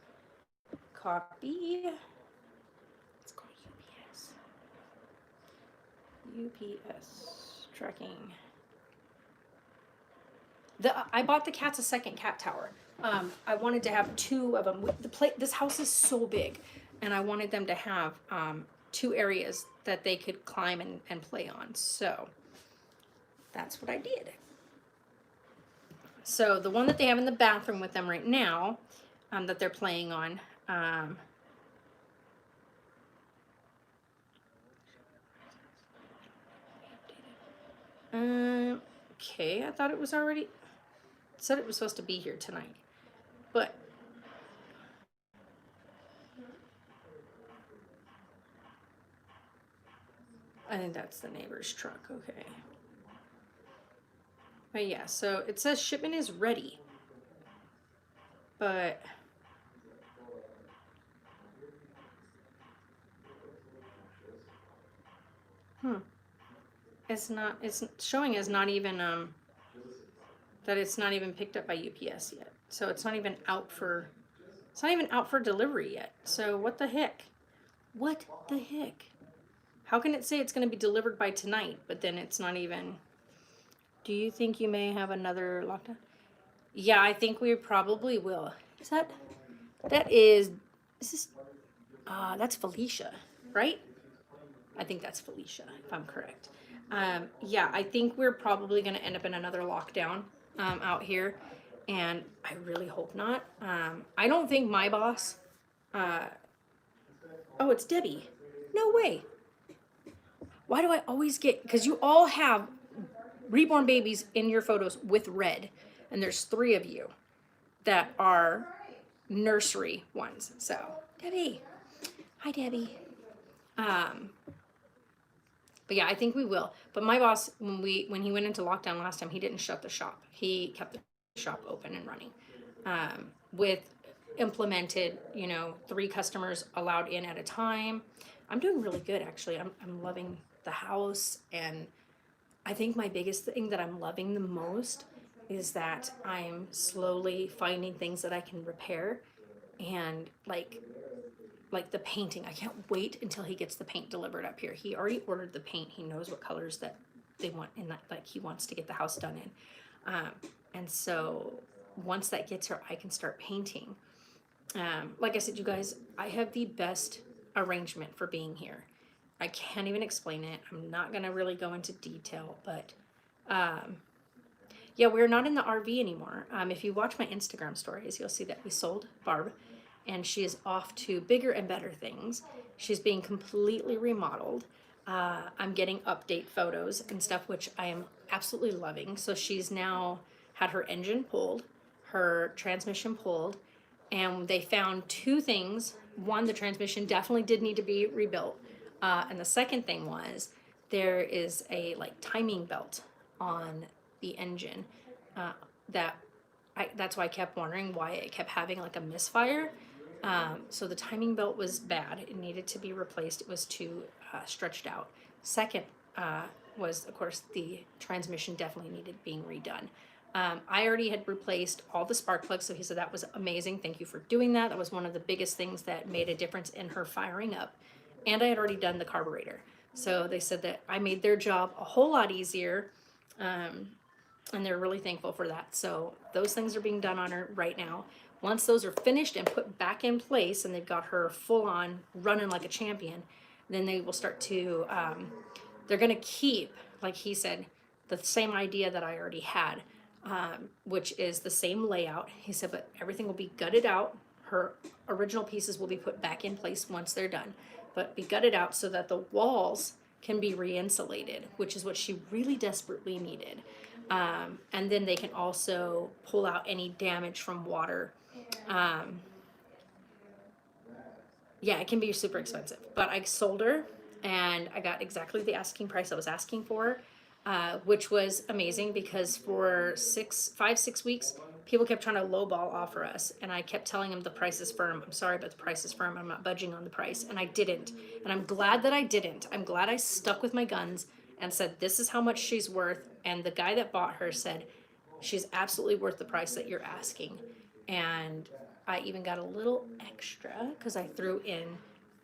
Copy. Let's go UPS. UPS tracking. I bought the cats a second cat tower. I wanted to have 2 of them. This house is so big, and I wanted them to have 2 areas that they could climb and play on. So that's what I did. So the one that they have in the bathroom with them right now, that they're playing on, okay, I thought it was already, it said it was supposed to be here tonight, but I think that's the neighbor's truck. Okay. But yeah, so it says shipment is ready. But it's showing as not even that it's not even picked up by UPS yet. So it's not even out for delivery yet. So what the heck? What the heck? How can it say it's going to be delivered by tonight, but then it's not even? Do you think you may have another lockdown? Yeah, I think we probably will. Is that is this that's Felicia, right? I think that's Felicia, if I'm correct. Yeah, I think we're probably going to end up in another lockdown out here, and I really hope not. I don't think my boss. Oh, it's Debbie. No way. Why do I always get? Because you all have reborn babies in your photos with red, and there's 3 of you that are nursery ones. So Debbie, hi Debbie. But yeah, I think we will. But my boss, when he went into lockdown last time, he didn't shut the shop. He kept the shop open and running, with implemented, 3 customers allowed in at a time. I'm doing really good actually. I'm loving the house, and I think my biggest thing that I'm loving the most is that I'm slowly finding things that I can repair, and like the painting. I can't wait until he gets the paint delivered up here. He already ordered the paint. He knows what colors that they want in that, like he wants to get the house done in. And so once that gets here, I can start painting. Like I said, you guys, I have the best arrangement for being here. I can't even explain it. I'm not going to really go into detail, but yeah, we're not in the RV anymore. If you watch my Instagram stories, you'll see that we sold Barb, and she is off to bigger and better things. She's being completely remodeled. I'm getting update photos and stuff, which I am absolutely loving. So she's now had her engine pulled, her transmission pulled, and they found 2 things. One, the transmission definitely did need to be rebuilt. And the second thing was there is a like timing belt on the engine that's why I kept wondering why it kept having like a misfire. So the timing belt was bad. It needed to be replaced. It was too stretched out. Second was, of course, the transmission definitely needed being redone. I already had replaced all the spark plugs, so he said that was amazing. Thank you for doing that. That was one of the biggest things that made a difference in her firing up. And I had already done the carburetor. So they said that I made their job a whole lot easier. And they're really thankful for that. So those things are being done on her right now. Once those are finished and put back in place, and they've got her full on running like a champion, then they will start to, they're going to keep, like he said, the same idea that I already had, which is the same layout. He said, but everything will be gutted out. Her original pieces will be put back in place once they're done, but be gutted out so that the walls can be re-insulated, which is what she really desperately needed. And then they can also pull out any damage from water. Yeah, it can be super expensive, but I sold her and I got exactly the asking price I was asking for, which was amazing because for 5-6 weeks, people kept trying to lowball offer us. And I kept telling them the price is firm. I'm sorry, but the price is firm. I'm not budging on the price. And I didn't. And I'm glad that I didn't. I'm glad I stuck with my guns and said, this is how much she's worth. And the guy that bought her said, she's absolutely worth the price that you're asking. And I even got a little extra because I threw in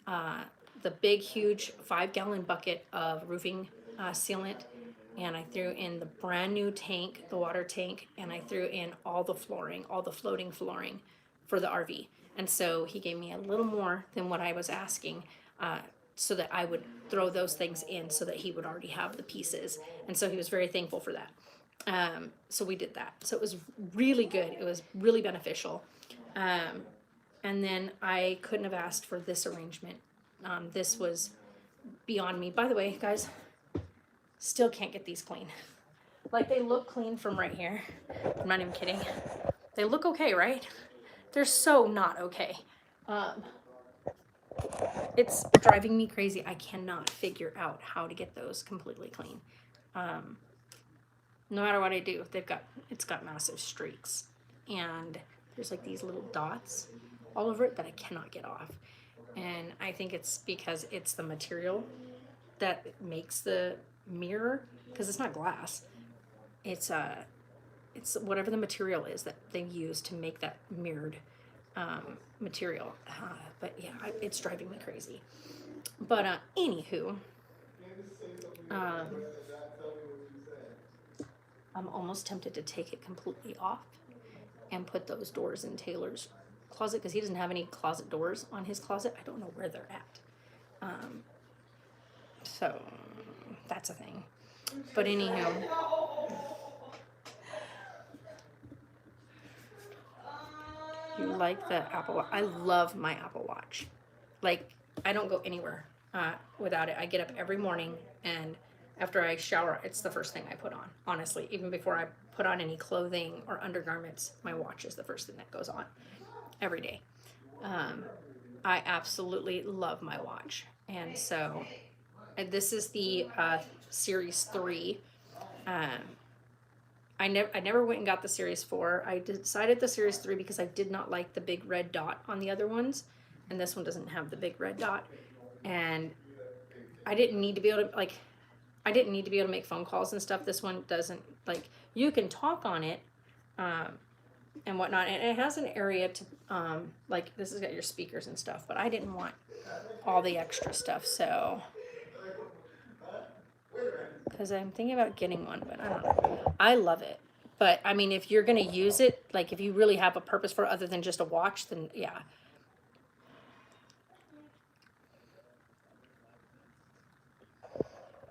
the big, huge 5-gallon bucket of roofing sealant. And I threw in the brand new tank, the water tank, and I threw in all the flooring, all the floating flooring for the RV. And so he gave me a little more than what I was asking, so that I would throw those things in so that he would already have the pieces. And so he was very thankful for that. So we did that. So it was really good. It was really beneficial. And then I couldn't have asked for this arrangement. This was beyond me. By the way, guys, still can't get these clean. Like, they look clean from right here. I'm not even kidding. They look okay, right? They're so not okay. It's driving me crazy. I cannot figure out how to get those completely clean. No matter what I do, it's got massive streaks. And there's like these little dots all over it that I cannot get off. And I think it's because it's the material that makes the mirror, because it's not glass. It's whatever the material is that they use to make that mirrored material. But yeah, it's driving me crazy. But anywho, I'm almost tempted to take it completely off and put those doors in Taylor's closet, because he doesn't have any closet doors on his closet. I don't know where they're at. So that's a thing. But anyhow, you like the Apple Watch? I love my Apple Watch. Like, I don't go anywhere without it. I get up every morning, and after I shower, it's the first thing I put on. Honestly, even before I put on any clothing or undergarments, my watch is the first thing that goes on every day. I absolutely love my watch. And so this is the Series 3. I never went and got the Series 4. I decided the Series 3 because I did not like the big red dot on the other ones. And this one doesn't have the big red dot. And I didn't need to be able to, like, I didn't need to be able to make phone calls and stuff. This one doesn't, like, you can talk on it and whatnot. And it has an area to, like, this has got your speakers and stuff. But I didn't want all the extra stuff, so. Because I'm thinking about getting one, but I don't know. I love it. But, I mean, if you're going to use it, like, if you really have a purpose for it other than just a watch, then, yeah.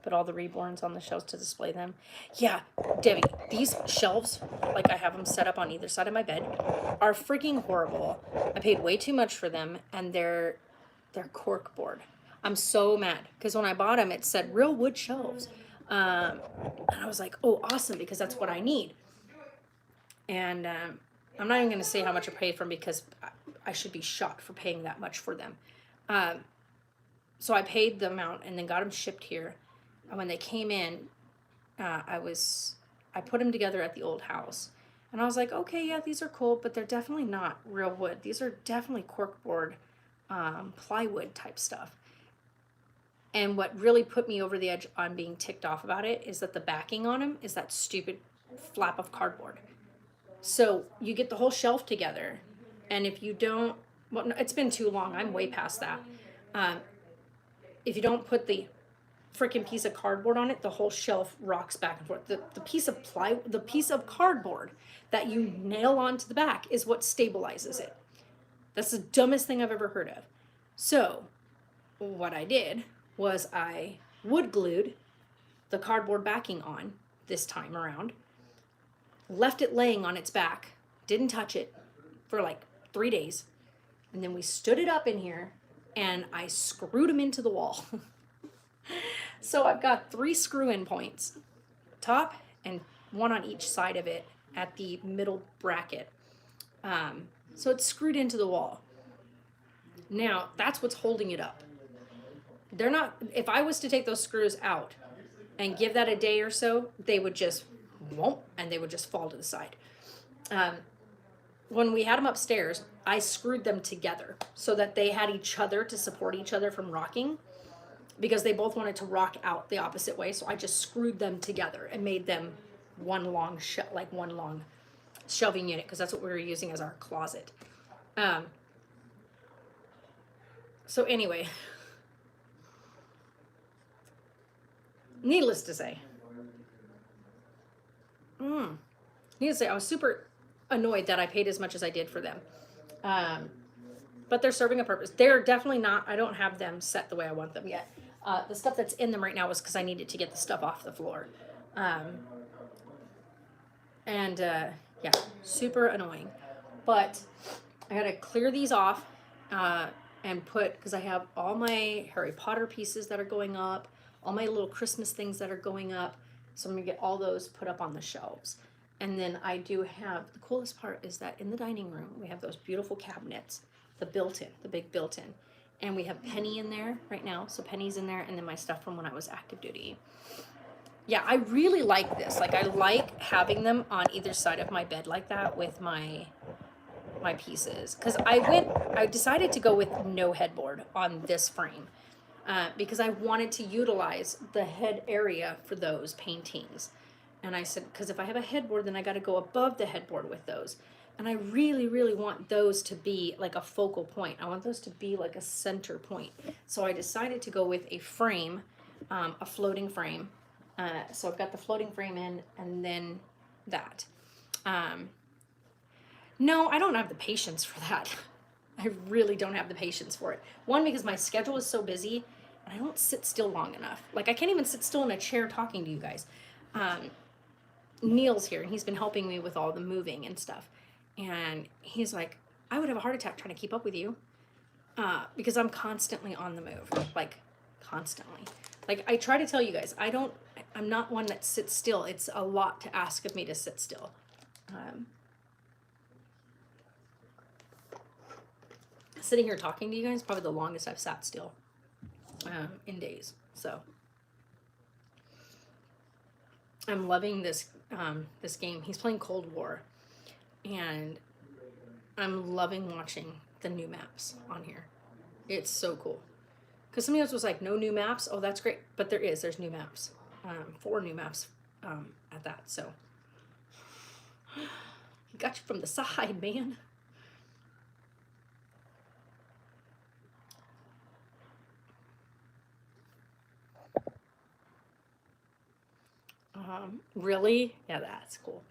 Put all the Reborns on the shelves to display them. Yeah, Debbie, these shelves, like I have them set up on either side of my bed, are freaking horrible. I paid way too much for them, and they're cork board. I'm so mad, because when I bought them, it said real wood shelves. And I was like, oh, awesome, because that's what I need. And I'm not even going to say how much I paid for them, because I should be shocked for paying that much for them. So I paid the amount and then got them shipped here. And when they came in, I put them together at the old house. And I was like, okay, yeah, these are cool, but they're definitely not real wood. These are definitely corkboard, plywood type stuff. And what really put me over the edge on being ticked off about it is that the backing on them is that stupid flap of cardboard. So you get the whole shelf together, and if you don't, well, it's been too long. I'm way past that. If you don't put the freaking piece of cardboard on it, the whole shelf rocks back and forth. The piece of cardboard that you nail onto the back is what stabilizes it. That's the dumbest thing I've ever heard of. So what I did was I wood glued the cardboard backing on this time around, left it laying on its back, didn't touch it for like 3 days, and then we stood it up in here and I screwed them into the wall. So I've got 3 screw-in points, top and one on each side of it at the middle bracket. So it's screwed into the wall. Now, that's what's holding it up. They're not, if I was to take those screws out and give that a day or so, they would just whoomp, and they would just fall to the side. When we had them upstairs, I screwed them together so that they had each other to support each other from rocking, because they both wanted to rock out the opposite way. So I just screwed them together and made them one long shelving unit, because that's what we were using as our closet. So anyway, needless to say, I was super annoyed that I paid as much as I did for them. But they're serving a purpose. They're definitely not, I don't have them set the way I want them yet. The stuff that's in them right now was because I needed to get the stuff off the floor. Yeah, super annoying. But I gotta clear these off and put, because I have all my Harry Potter pieces that are going up, all my little Christmas things that are going up. So I'm gonna get all those put up on the shelves. And then I do have, the coolest part is that in the dining room, we have those beautiful cabinets, the big built-in. And we have Penny in there right now. So Penny's in there, and then my stuff from when I was active duty. yeah, I really like this. Like, I like having them on either side of my bed like that with my pieces. Because I decided to go with no headboard on this frame, because I wanted to utilize the head area for those paintings. And I said, because if I have a headboard, then I got to go above the headboard with those. And I really, really want those to be like a focal point. I want those to be like a center point. So I decided to go with a frame, a floating frame. So I've got the floating frame in, and then that. No, I don't have the patience for that. I really don't have the patience for it. One, because my schedule is so busy and I don't sit still long enough. Like, I can't even sit still in a chair talking to you guys. Neil's here and he's been helping me with all the moving and stuff. And he's like, I would have a heart attack trying to keep up with you, because I'm constantly on the move, like constantly. Like, I try to tell you guys, I'm not one that sits still. It's a lot to ask of me to sit still. Sitting here talking to you guys, probably the longest I've sat still in days. So I'm loving this this game. He's playing Cold War, and I'm loving watching the new maps on here. It's so cool. Because somebody else was like, no new maps. Oh, that's great. But there's new maps. 4 new maps at that. So he got you from the side, man. Really? Yeah, that's cool.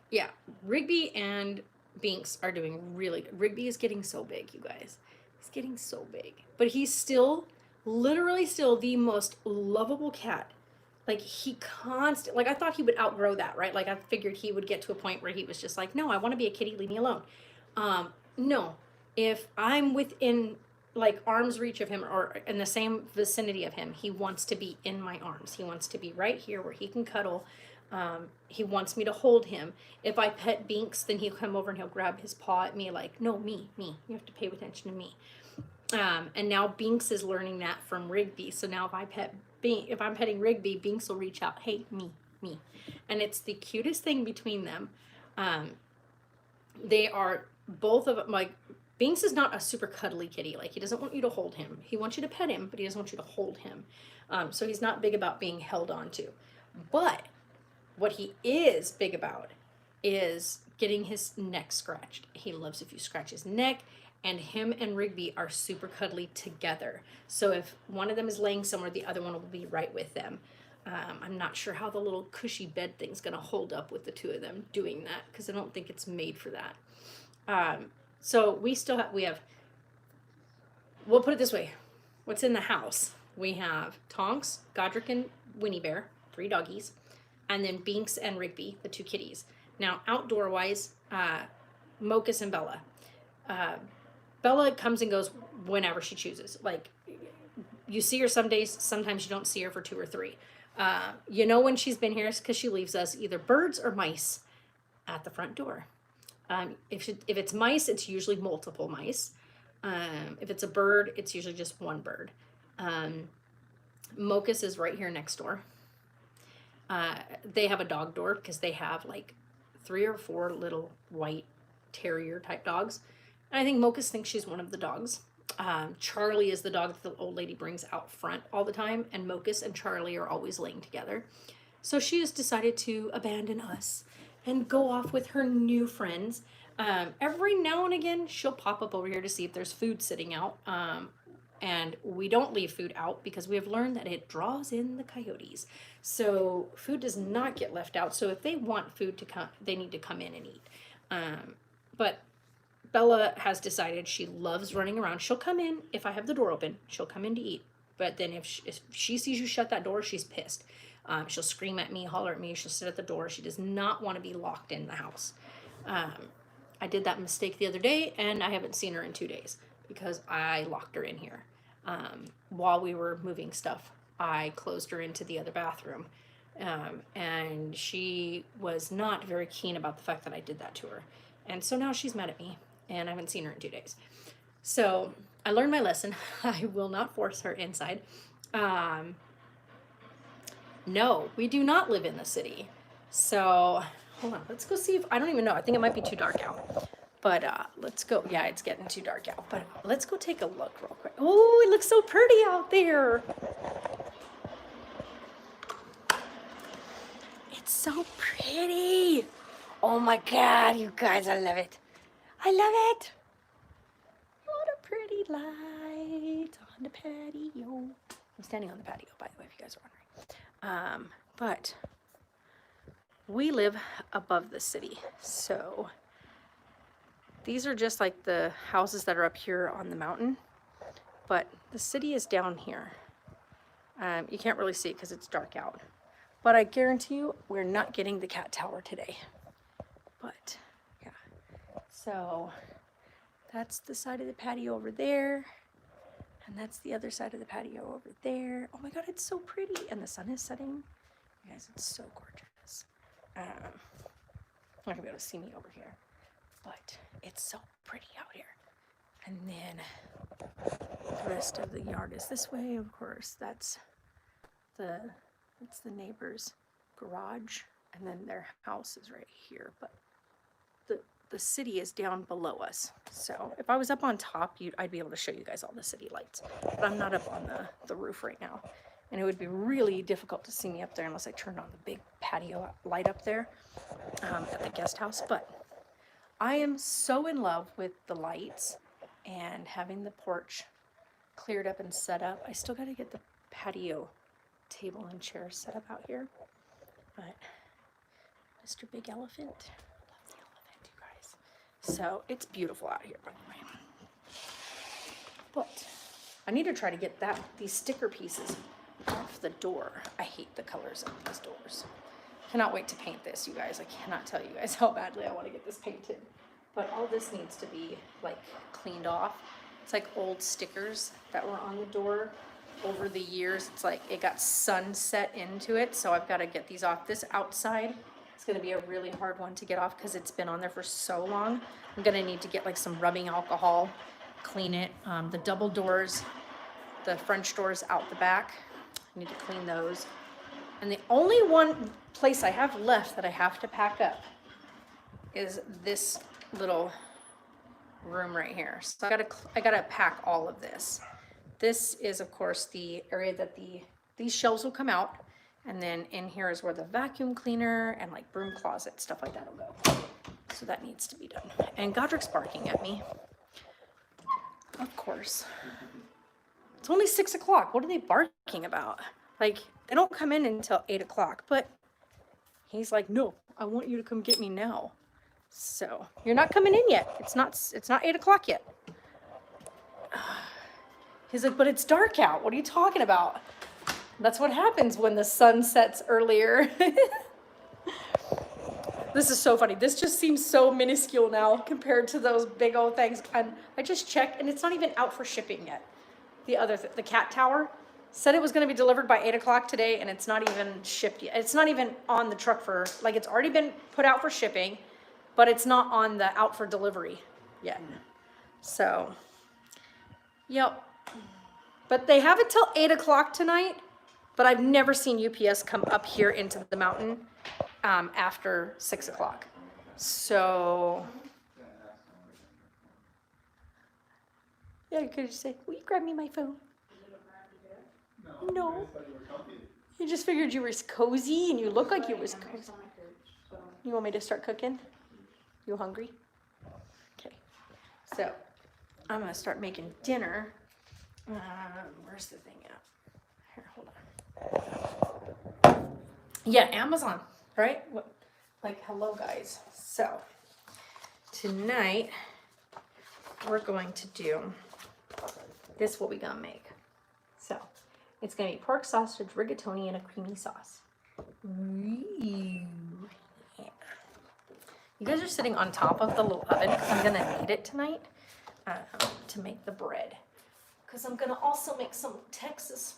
Yeah, Rigby and Binks are doing really good. Rigby is getting so big, you guys. He's getting so big. But he's still, literally still the most lovable cat. Like, like, I thought he would outgrow that, right? Like, I figured he would get to a point where he was just like, no, I want to be a kitty, leave me alone. No, if I'm within like arm's reach of him or in the same vicinity of him, he wants to be in my arms. He wants to be right here where he can cuddle. He wants me to hold him. If I pet Binks, then he'll come over and he'll grab his paw at me like, no, me. You have to pay attention to me. And now Binks is learning that from Rigby. So now if I'm petting Rigby, Binks will reach out, hey, me. And it's the cutest thing between them. They are both of them, like, Binks is not a super cuddly kitty. Like, he doesn't want you to hold him. He wants you to pet him, but he doesn't want you to hold him. So he's not big about being held onto. But what he is big about is getting his neck scratched. He loves if you scratch his neck, and him and Rigby are super cuddly together. So if one of them is laying somewhere, the other one will be right with them. I'm not sure how the little cushy bed thing's gonna hold up with the two of them doing that, because I don't think it's made for that. So we'll put it this way. What's in the house? We have Tonks, Godric, and Winnie Bear, 3 doggies, and then Binks and Rigby, the 2 kitties. Now, outdoor-wise, Mocus and Bella. Bella comes and goes whenever she chooses. Like, you see her some days, sometimes you don't see her for 2 or 3. You know when she's been here is because she leaves us either birds or mice at the front door. If it's mice, it's usually multiple mice. If it's a bird, it's usually just 1 bird. Mocus is right here next door. They have a dog door because they have like 3 or 4 little white terrier type dogs. And I think Mocus thinks she's one of the dogs. Charlie is the dog that the old lady brings out front all the time, and Mocus and Charlie are always laying together. So she has decided to abandon us and go off with her new friends. Every now and again, she'll pop up over here to see if there's food sitting out. And we don't leave food out because we have learned that it draws in the coyotes. So food does not get left out. So if they want food to come, they need to come in and eat. But Bella has decided she loves running around. She'll come in if I have the door open. She'll come in to eat. But then if she sees you shut that door, she's pissed. She'll scream at me, holler at me. She'll sit at the door. She does not want to be locked in the house. I did that mistake the other day, and I haven't seen her in 2 days because I locked her in here. While we were moving stuff, I closed her into the other bathroom. And she was not very keen about the fact that I did that to her. And so now she's mad at me, and I haven't seen her in 2 days. So I learned my lesson. I will not force her inside. No, we do not live in the city. So hold on, let's go see if, I don't even know. I think it might be too dark out. But let's go. Yeah, it's getting too dark out. But let's go take a look real quick. Oh, it looks so pretty out there. It's so pretty. Oh my God, you guys, I love it. I love it. What a pretty light on the patio. I'm standing on the patio, by the way, if you guys are wondering. But we live above the city, so these are just like the houses that are up here on the mountain, but the city is down here. You can't really see it because it's dark out, but I guarantee you we're not getting the cat tower today. But yeah, so that's the side of the patio over there, and that's the other side of the patio over there. Oh my God, it's so pretty, and the sun is setting. You guys, it's so gorgeous. You're not gonna be able to see me over here, but it's so pretty out here. And then the rest of the yard is this way. Of course, that's the neighbor's garage, and then their house is right here. But the city is down below us. So if I was up on top, I'd be able to show you guys all the city lights. But I'm not up on the roof right now. And it would be really difficult to see me up there unless I turned on the big patio light up there at the guest house. But I am so in love with the lights and having the porch cleared up and set up. I still got to get the patio table and chairs set up out here. But Mr. Big Elephant, I love the elephant, you guys. So it's beautiful out here, by the way. But I need to try to get these sticker pieces off the door. I hate the colors of these doors. Cannot wait to paint this, you guys. I cannot tell you guys how badly I want to get this painted. But all this needs to be like cleaned off. It's like old stickers that were on the door over the years. It's like it got sunset into it, so I've got to get these off. This outside is going to be a really hard one to get off because it's been on there for so long. I'm going to need to get like some rubbing alcohol, clean it. The double doors, the French doors out the back, I need to clean those. And the only one place I have left that I have to pack up is this little room right here. So I gotta pack all of this. This is of course the area that these shelves will come out, and then in here is where the vacuum cleaner and like broom closet, stuff like that will go. So that needs to be done. And Godric's barking at me. Of course. It's only 6 o'clock. What are they barking about? Like, they don't come in until 8 o'clock, but he's like, no, I want you to come get me now. So you're not coming in yet. It's not 8 o'clock yet. He's like, but it's dark out. What are you talking about? That's what happens when the sun sets earlier. This is so funny. This just seems so minuscule now compared to those big old things. And I just checked, and it's not even out for shipping yet. The cat tower said it was going to be delivered by 8 o'clock today, and it's not even shipped yet. It's not even on the truck for, like, it's already been put out for shipping, but it's not on the out for delivery yet. So, yep. But they have it till 8 o'clock tonight, but I've never seen UPS come up here into the mountain after 6 o'clock. So, yeah, you could just say, will you grab me my phone? No. You just figured you were cozy, and you look like you was cozy. You want me to start cooking? You hungry? Okay. So, I'm going to start making dinner. Where's the thing at? Here, hold on. Yeah, Amazon, right? What? Like, hello, guys. So, tonight, we're going to do this, what we gonna make. So, it's gonna be pork sausage, rigatoni, and a creamy sauce. Ooh, yeah. You guys are sitting on top of the little oven because I'm gonna need it tonight to make the bread. Because I'm gonna also make some Texas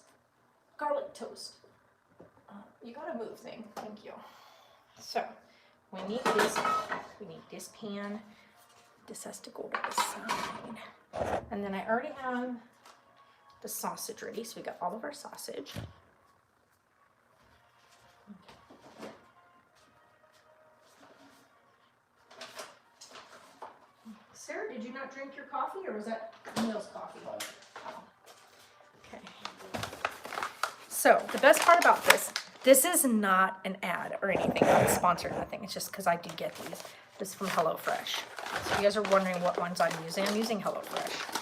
garlic toast. You gotta move thing. Thank you. So we need this. We need this pan. This has to go to the side. And then I already have the sausage ready. So we got all of our sausage. Sarah, did you not drink your coffee, or was that Neil's coffee? Oh. Okay. So the best part about this is not an ad or anything, not sponsored, nothing. It's just because I do get these. This is from HelloFresh. So if you guys are wondering what ones I'm using HelloFresh.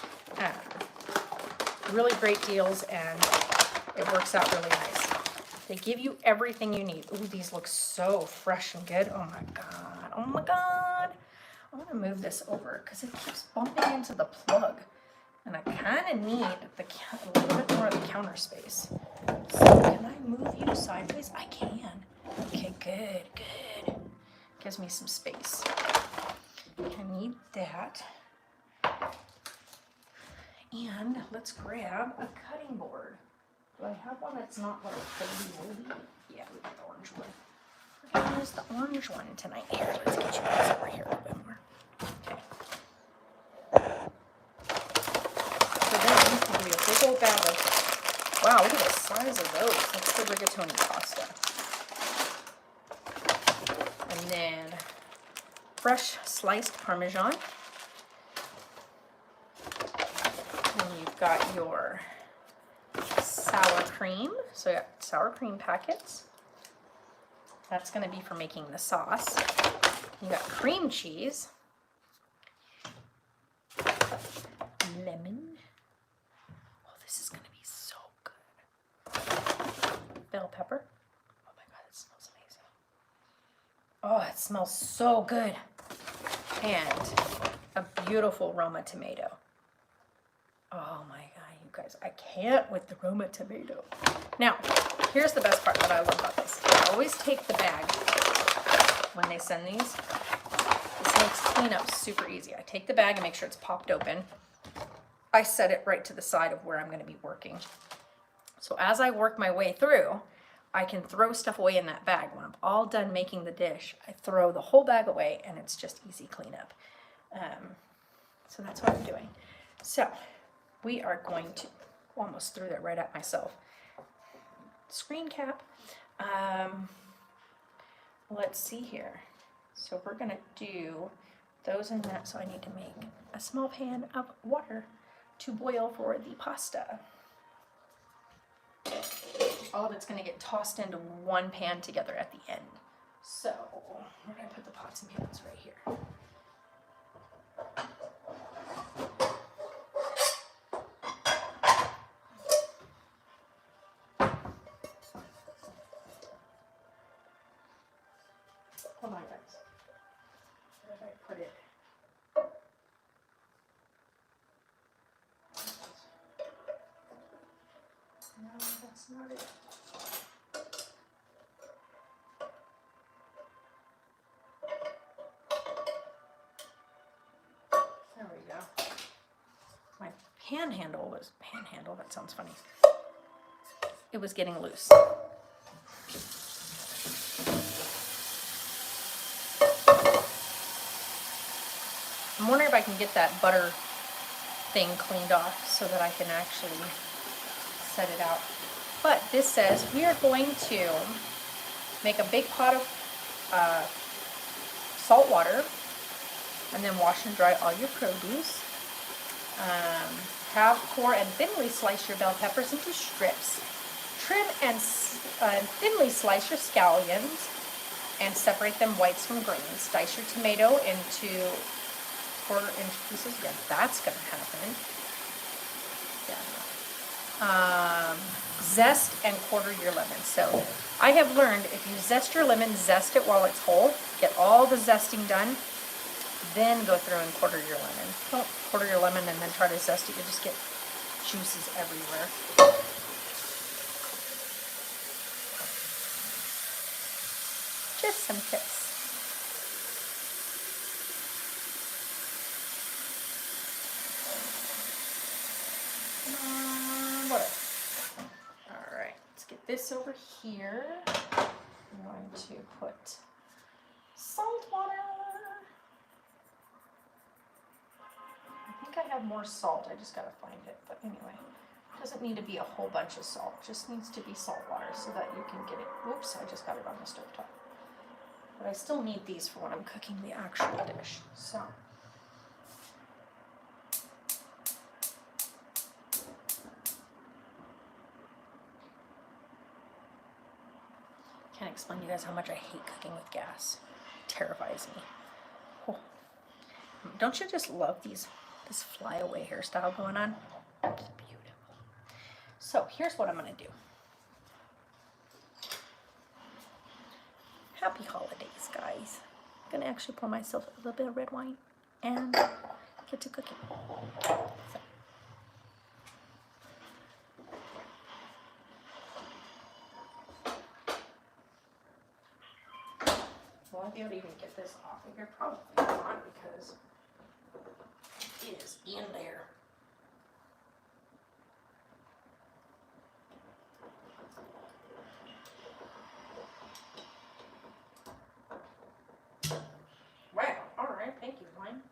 Really great deals, and it works out really nice. They give you everything you need. Ooh, these look so fresh and good. Oh my God. Oh my God. I want to move this over because it keeps bumping into the plug. And I kind of need a little bit more of the counter space. So can I move you sideways? I can. Okay, good. Gives me some space. I need that. And let's grab a cutting board. Do I have one that's not like moldy? Yeah, we got the orange one. We're gonna use the orange one tonight. Here, let's get you guys over here a little bit more. Okay. So then we'll do a big old bag of, wow, look at the size of those. That's the rigatoni pasta. And then fresh sliced Parmesan. And you've got your sour cream. So you got sour cream packets. That's going to be for making the sauce. You got cream cheese. Lemon. Oh, this is going to be so good. Bell pepper. Oh my God, it smells amazing. Oh, it smells so good. And a beautiful Roma tomato. Oh my God, you guys, I can't with the Roma tomato. Now, here's the best part that I love about this. I always take the bag when they send these. This makes cleanup super easy. I take the bag and make sure it's popped open. I set it right to the side of where I'm going to be working. So as I work my way through, I can throw stuff away in that bag. When I'm all done making the dish, I throw the whole bag away, and it's just easy cleanup. So that's what I'm doing. So we are going to, almost threw that right at myself. Screen cap. Let's see here. So we're gonna do those in that. So I need to make a small pan of water to boil for the pasta. All of it's gonna get tossed into one pan together at the end. So we're gonna put the pots and pans right here. Hold on, guys. Where did I put it? No, that's not it. There we go. My panhandle, that sounds funny. It was getting loose. I'm wondering if I can get that butter thing cleaned off so that I can actually set it out. But this says we are going to make a big pot of salt water and then wash and dry all your produce. Core and thinly slice your bell peppers into strips. Trim and thinly slice your scallions and separate them whites from greens. Dice your tomato into 1/4-inch pieces. Yeah, that's gonna happen. Yeah. Zest and quarter your lemon. So I have learned if you zest your lemon, zest it while it's whole. Get all the zesting done. Then go through and quarter your lemon. Don't quarter your lemon and then try to zest it. You just get juices everywhere. Just some tips. All right, let's get this over here. I'm going to put salt water. I think I have more salt. I just gotta find it. But anyway, it doesn't need to be a whole bunch of salt. It just needs to be salt water so that you can get it. Oops, I just got it on the stove top. But I still need these for when I'm cooking the actual dish. So explain to you guys how much I hate cooking with gas. It terrifies me. Oh. Don't you just love this flyaway hairstyle going on? It's beautiful. So here's what I'm gonna do. Happy holidays, guys. I'm gonna actually pour myself a little bit of red wine and get to cooking. So. I won't be able to even get this off of here, probably not, because it is in there. Wow, alright, thank you, wine.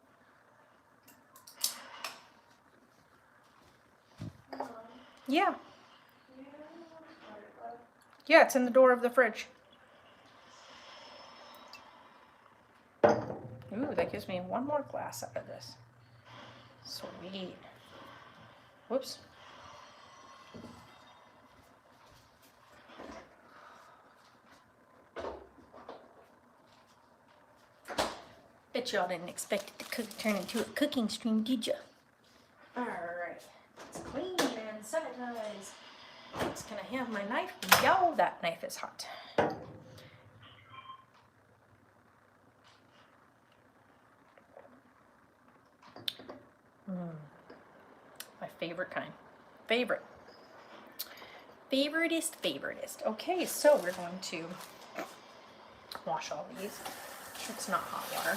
Yeah. Yeah, it's in the door of the fridge. Ooh, that gives me one more glass out of this. Sweet. Whoops. Bet y'all didn't expect it to turn into a cooking stream, did ya? Alright. It's clean and sanitized. It's gonna have my knife. Yo, that knife is hot. My favorite kind. Favoritist. Okay, so we're going to wash all these. It's not hot water.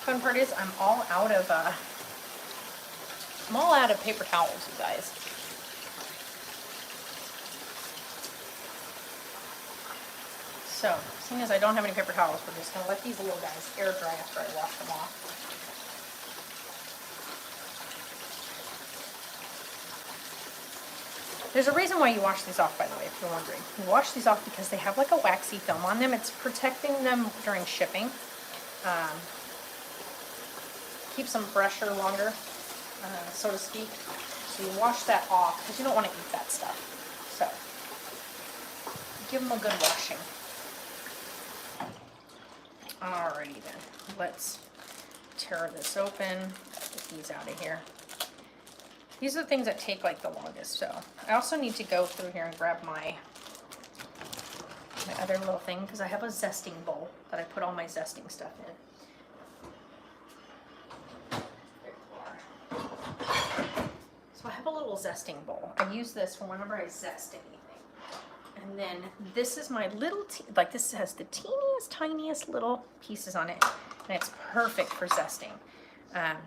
Fun part is I'm all out of paper towels, you guys. So, seeing as I don't have any paper towels, we're just going to let these little guys air dry after I wash them off. There's a reason why you wash these off, by the way, if you're wondering. You wash these off because they have like a waxy film on them. It's protecting them during shipping. Keeps them fresher longer, so to speak. So you wash that off because you don't want to eat that stuff. So, give them a good washing. Alrighty then, let's tear this open, get these out of here. These are the things that take like the longest, so I also need to go through here and grab my other little thing because I have a zesting bowl that I put all my zesting stuff in. So I have a little zesting bowl. I use this for whenever I zest anything. And then this is my little, this has the tiniest little pieces on it. And it's perfect for zesting.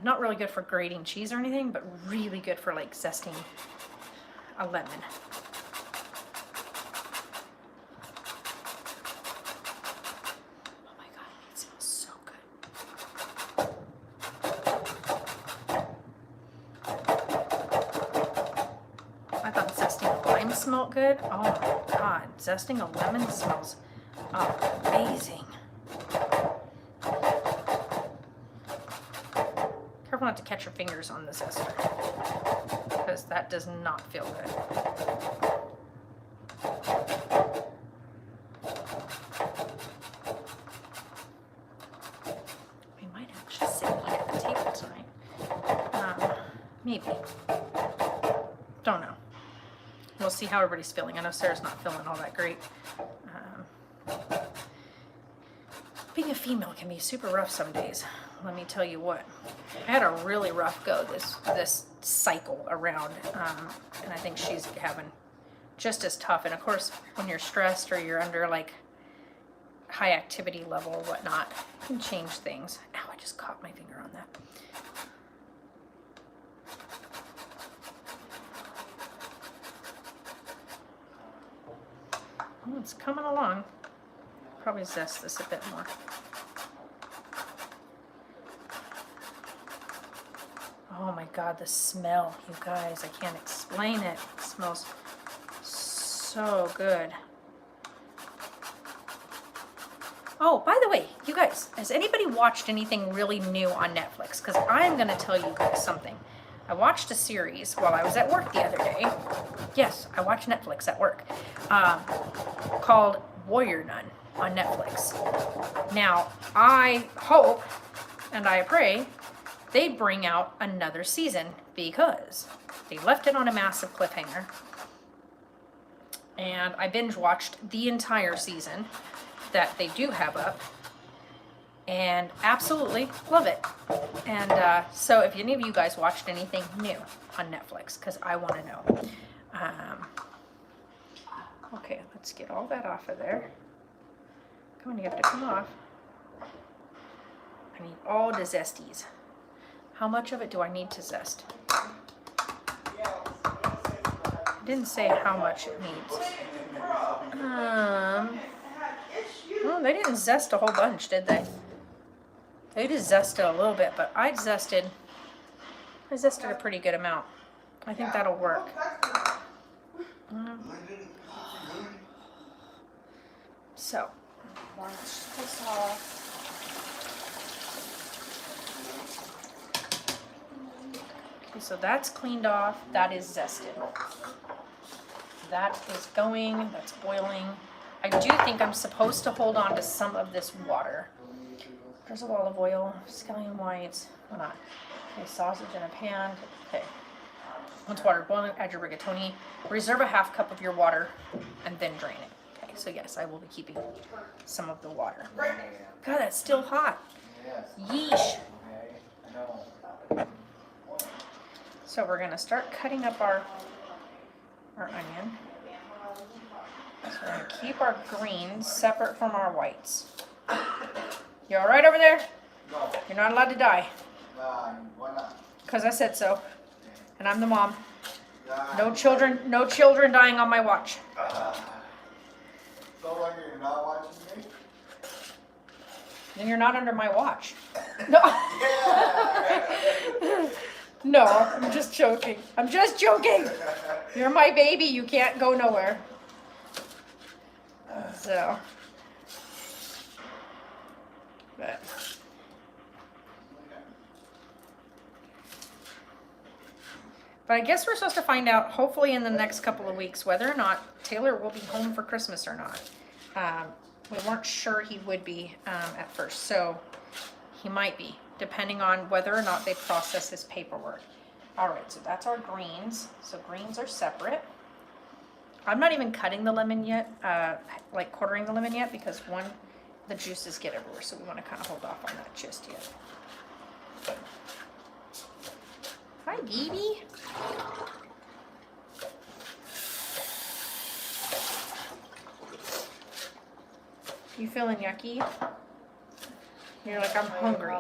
Not really good for grating cheese or anything, but really good for like zesting a lemon. Oh my God, it smells so good. I thought zesting a lime smelled good. Oh my God, zesting a lemon smells amazing. Careful not to catch your fingers on the zester, because that does not feel good. We might actually sit and eat at the table tonight. Maybe. Don't know. We'll see how everybody's feeling. I know Sarah's not feeling all that great. Being a female can be super rough some days. Let me tell you what. I had a really rough go this cycle around, and I think she's having just as tough. And of course, when you're stressed or you're under like high activity level or whatnot, it can change things. Ow, I just caught my finger on that. Oh, it's coming along. Probably zest this a bit more. Oh my God, the smell, you guys, I can't explain it. It smells so good. Oh, by the way, you guys, has anybody watched anything really new on Netflix? Because I'm going to tell you guys something. I watched a series while I was at work the other day. Yes, I watch Netflix at work, called Warrior Nun on Netflix. Now, I hope and I pray they bring out another season because they left it on a massive cliffhanger. And I binge watched the entire season that they do have up and absolutely love it. And so if any of you guys watched anything new on Netflix, because I want to know. Okay, let's get all that off of there. Come on, you have to come off. I need all the zesties. How much of it do I need to zest? It didn't say how much it needs. Well, they didn't zest a whole bunch, did they? They just zested a little bit, but I zested a pretty good amount. I think that'll work. So, wash this off. Okay, so that's cleaned off. That is zested. That is going. That's boiling. I do think I'm supposed to hold on to some of this water. There's a olive oil, scallion whites. Hold on. Okay, sausage in a pan. Okay. Once water boiling, add your rigatoni. Reserve a half cup of your water and then drain it. Okay, so yes, I will be keeping some of the water. God, that's still hot. Yeesh. So we're gonna start cutting up our onion. So we're gonna keep our greens separate from our whites. You all right over there? No. You're not allowed to die. Why not? Because I said so. And I'm the mom. No children dying on my watch. So long you're not watching me? Then you're not under my watch. No. No, I'm just joking. I'm just joking. You're my baby. You can't go nowhere. So. But. But I guess we're supposed to find out, hopefully in the next couple of weeks, whether or not Taylor will be home for Christmas or not. We weren't sure he would be at first, so he might be, depending on whether or not they process his paperwork. All right, so that's our greens. So greens are separate. I'm not even cutting the lemon yet, like quartering the lemon yet, because one, the juices get everywhere, so we want to kind of hold off on that just yet. Hi, baby. You feeling yucky? You're like, I'm hungry.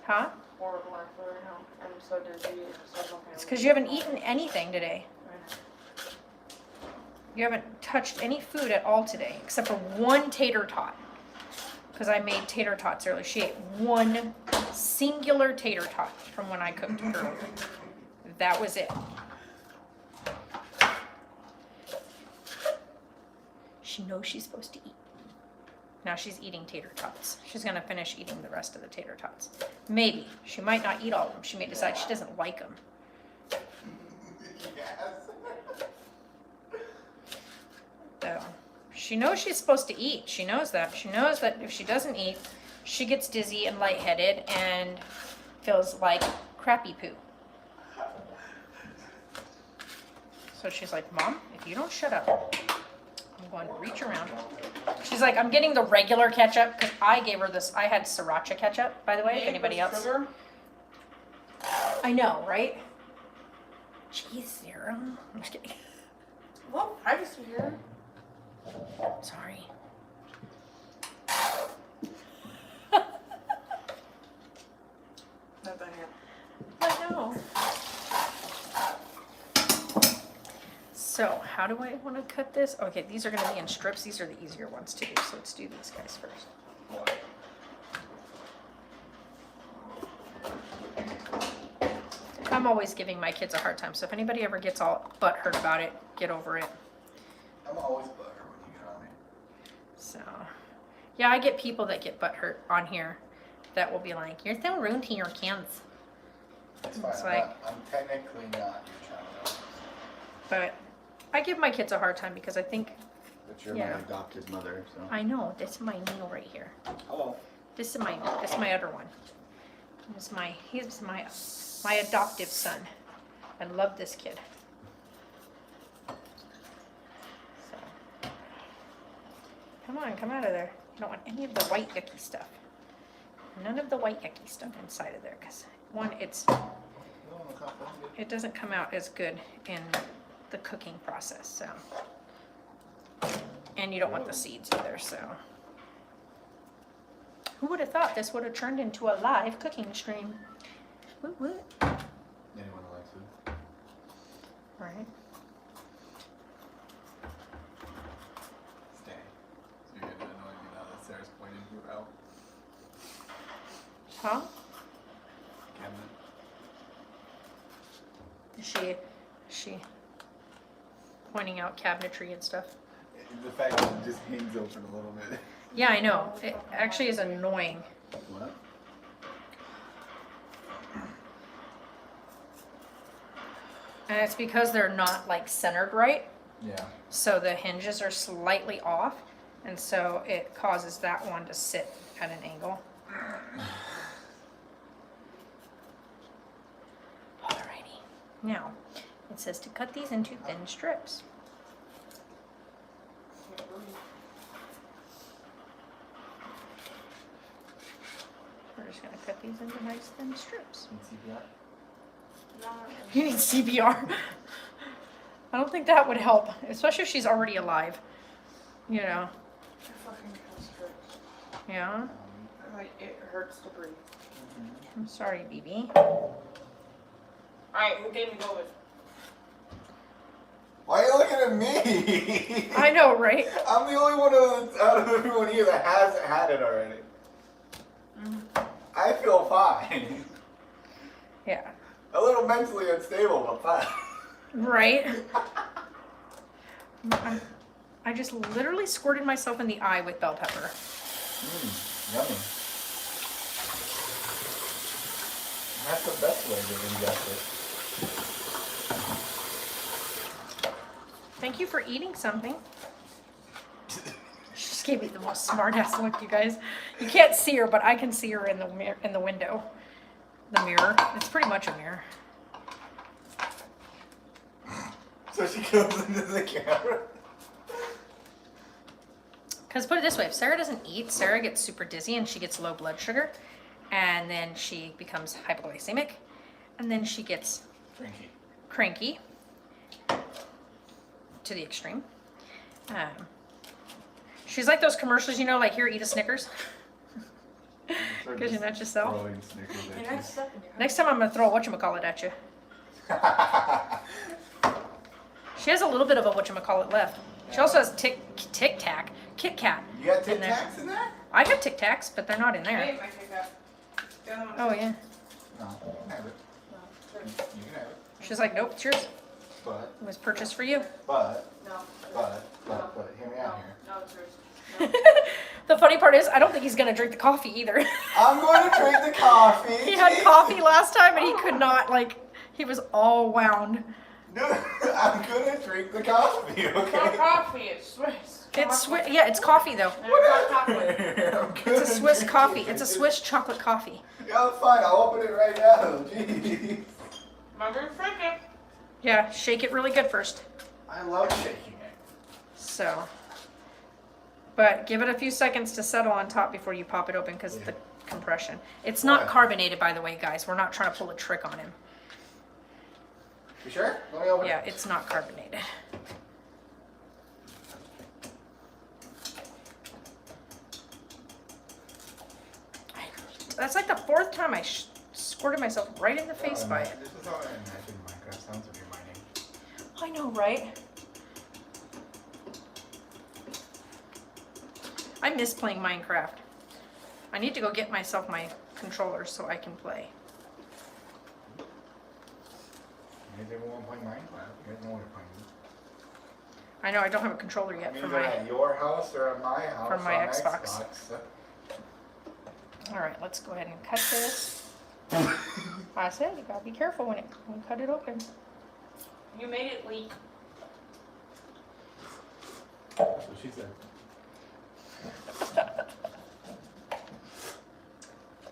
Huh? Horrible, I'm so dizzy. It's because you haven't eaten anything today. You haven't touched any food at all today, except for one tater tot. Because I made tater tots earlier. She ate one singular tater tot from when I cooked earlier. That was it. She knows she's supposed to eat. Now she's eating tater tots. She's going to finish eating the rest of the tater tots. Maybe. She might not eat all of them. She may decide she doesn't like them. So, she knows she's supposed to eat. She knows that. She knows that if she doesn't eat, she gets dizzy and lightheaded and feels like crappy poo. So she's like, Mom, if you don't shut up, I'm going to reach around. She's like, I'm getting the regular ketchup because I gave her this. I had sriracha ketchup, by the way, if anybody else. Sugar? I know, right? Cheese serum. I'm just kidding. Well, privacy here. Sorry. Not done yet. I know. So, how do I want to cut this? Okay, these are going to be in strips. These are the easier ones to do. So let's do these guys first. I'm always giving my kids a hard time. So if anybody ever gets all butthurt about it, get over it. I'm always butthurt when you get on me. So, yeah, I get people that get butthurt on here that will be like, you're so rude to your kids. It's fine. It's I'm, like- not, I'm technically not your child. But I give my kids a hard time because I think, But you're Yeah. my adopted mother, so. I know, this is my Neil right here. Hello. This is my other one. He's my adoptive son. I love this kid. So, come on, come out of there. I don't want any of the white yucky stuff. None of the white yucky stuff inside of there, because one, it doesn't come out as good in the cooking process. So, and you don't want the seeds either. So. Who would have thought this would have turned into a live cooking stream? Woot woot. Anyone who likes it. Right. Stay. So you're gonna annoy me now that Sarah's pointing you out. Huh? Cabinet. Is she pointing out cabinetry and stuff? The fact that it just hangs open a little bit. Yeah, I know. It actually is annoying. What? And it's because they're not like centered right. Yeah. So the hinges are slightly off. And so it causes that one to sit at an angle. Alrighty. Now, it says to cut these into thin strips. We're just gonna cut these into nice thin strips. CPR? No, You need CPR. I don't think that would help, especially if she's already alive. You know, I fucking constrict. yeah. Like, it hurts to breathe. I'm sorry, BB. Alright, who gave me COVID? Why are you looking at me? I know, right? I'm the only one out of everyone here that hasn't had it already. I feel fine. Yeah. A little mentally unstable, but fine. Right? I just literally squirted myself in the eye with bell pepper. Yummy. That's the best way to ingest it. Thank you for eating something. She just gave me the most smart ass look, you guys. You can't see her, but I can see her in the mirror, in the window. The mirror. It's pretty much a mirror. So she goes into the camera. Because put it this way, if Sarah doesn't eat, Sarah gets super dizzy and she gets low blood sugar. And then she becomes hypoglycemic. And then she gets Frankie. cranky to the extreme. She's like those commercials, you know, like here, eat a Snickers. Because you're not yourself. Throwing Snickers You're at not you. stuck in your Next time I'm going to throw a whatchamacallit at you. She has a little bit of a whatchamacallit left. She also has Tic Tac, Kit Kat. You got Tic in there. Tacs in there? I have Tic Tacs, but they're not in I there. ate my Kit Kat. The other one. Oh, yeah. No, you can have it. No, sure. You can have it. She's like, nope, it's yours. But, It was purchased for you. but, No. hear me out here. No, it's yours. The funny part is, I don't think he's going to drink the coffee either. I'm going to drink the coffee. He had coffee last time and he could not, like, he was all wound. No, I'm going to drink the coffee, It's not okay? coffee, it's Swiss. It's Swiss, yeah, it's coffee though. And it's not chocolate. It's a Swiss coffee. It's a Swiss chocolate coffee. Yeah, fine. I'll open it right now. Jeez. Remember to drink it. Yeah, shake it really good first. I love shaking it. So, but give it a few seconds to settle on top before you pop it open because of the compression. It's not What? carbonated, by the way, guys. We're not trying to pull a trick on him. You sure? Let me open Yeah, it. it's not carbonated. That's like the fourth time I squirted myself right in the face by it. This is how I imagine Minecraft sounds when you're mining. I know, right? I miss playing Minecraft. I need to go get myself my controller so I can play. You guys ever want to play Minecraft? You guys know what you're playing. I know I don't have a controller yet for Either my. at your house or at my house For my on Xbox. so- All right, let's go ahead and cut this. I said you gotta be careful when you cut it open. You made it leak. That's what she said.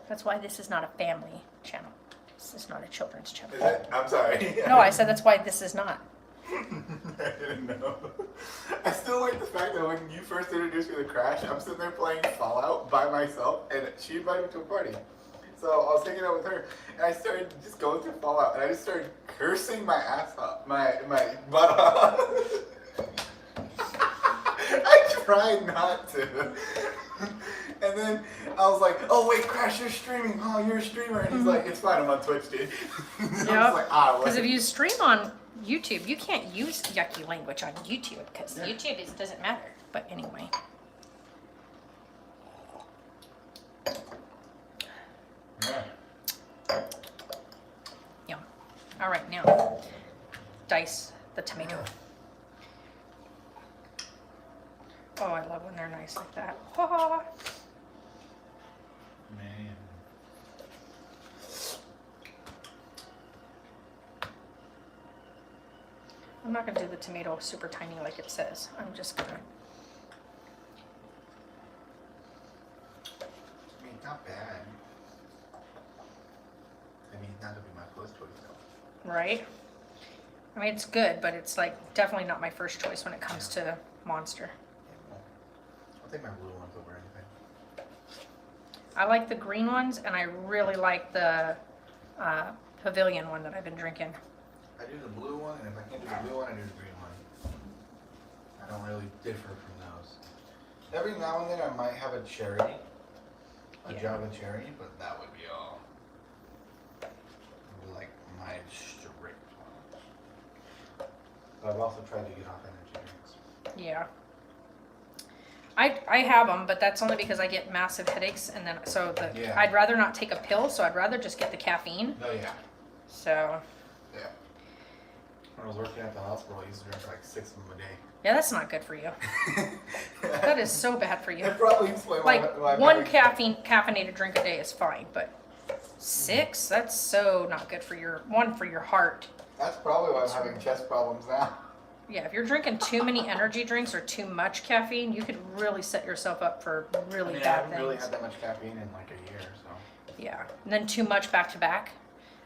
That's why this is not a family channel. This is not a children's channel. Is it? I'm sorry. No, I said that's why this is not. I didn't know. I still like the fact that when you first introduced me to Crash, I'm sitting there playing Fallout by myself, and she invited me to a party. So I was hanging out with her, and I started just going through Fallout, and I just started cursing my ass off, my butt off. I tried not to. And then I was like, oh wait, Crash, you're streaming. Oh, you're a streamer. And he's like, it's fine, I'm on Twitch, dude. I was like, Because if you stream on YouTube, you can't use yucky language on YouTube because YouTube doesn't matter. But anyway. Yeah. All right, now dice the tomato. Oh, I love when they're nice like that. Ha. Man. I'm not gonna do the tomato super tiny like it says. I'm just gonna. I mean, not bad. I mean, not gonna be my first choice though. Right? I mean, it's good, but it's like definitely not my first choice when it comes to Monster. Yeah, well, I'll take my blue ones over anything. I like the green ones, and I really like the Pavilion one that I've been drinking. I do the blue one, and if I can't do the blue one, I do the green one. I don't really differ from those. Every now and then I might have a cherry, a Java cherry, but that would be all. Like my strict one. But I've also tried to get off energy drinks. Yeah. I have them, but that's only because I get massive headaches, and then Yeah. I'd rather not take a pill, so I'd rather just get the caffeine. Oh yeah, So yeah. When I was working at the hospital, I used to drink like 6 of them a day. yeah, that's not good for you. That is so bad for you. That probably explains Like why I'm one having- caffeinated drink a day is fine, but 6, that's so not good for your heart. That's probably why I'm having chest problems now. Yeah, if you're drinking too many energy drinks or too much caffeine, you could really set yourself up for really I bad haven't things. really had that much caffeine in like a year, so. Yeah, and then too much back to back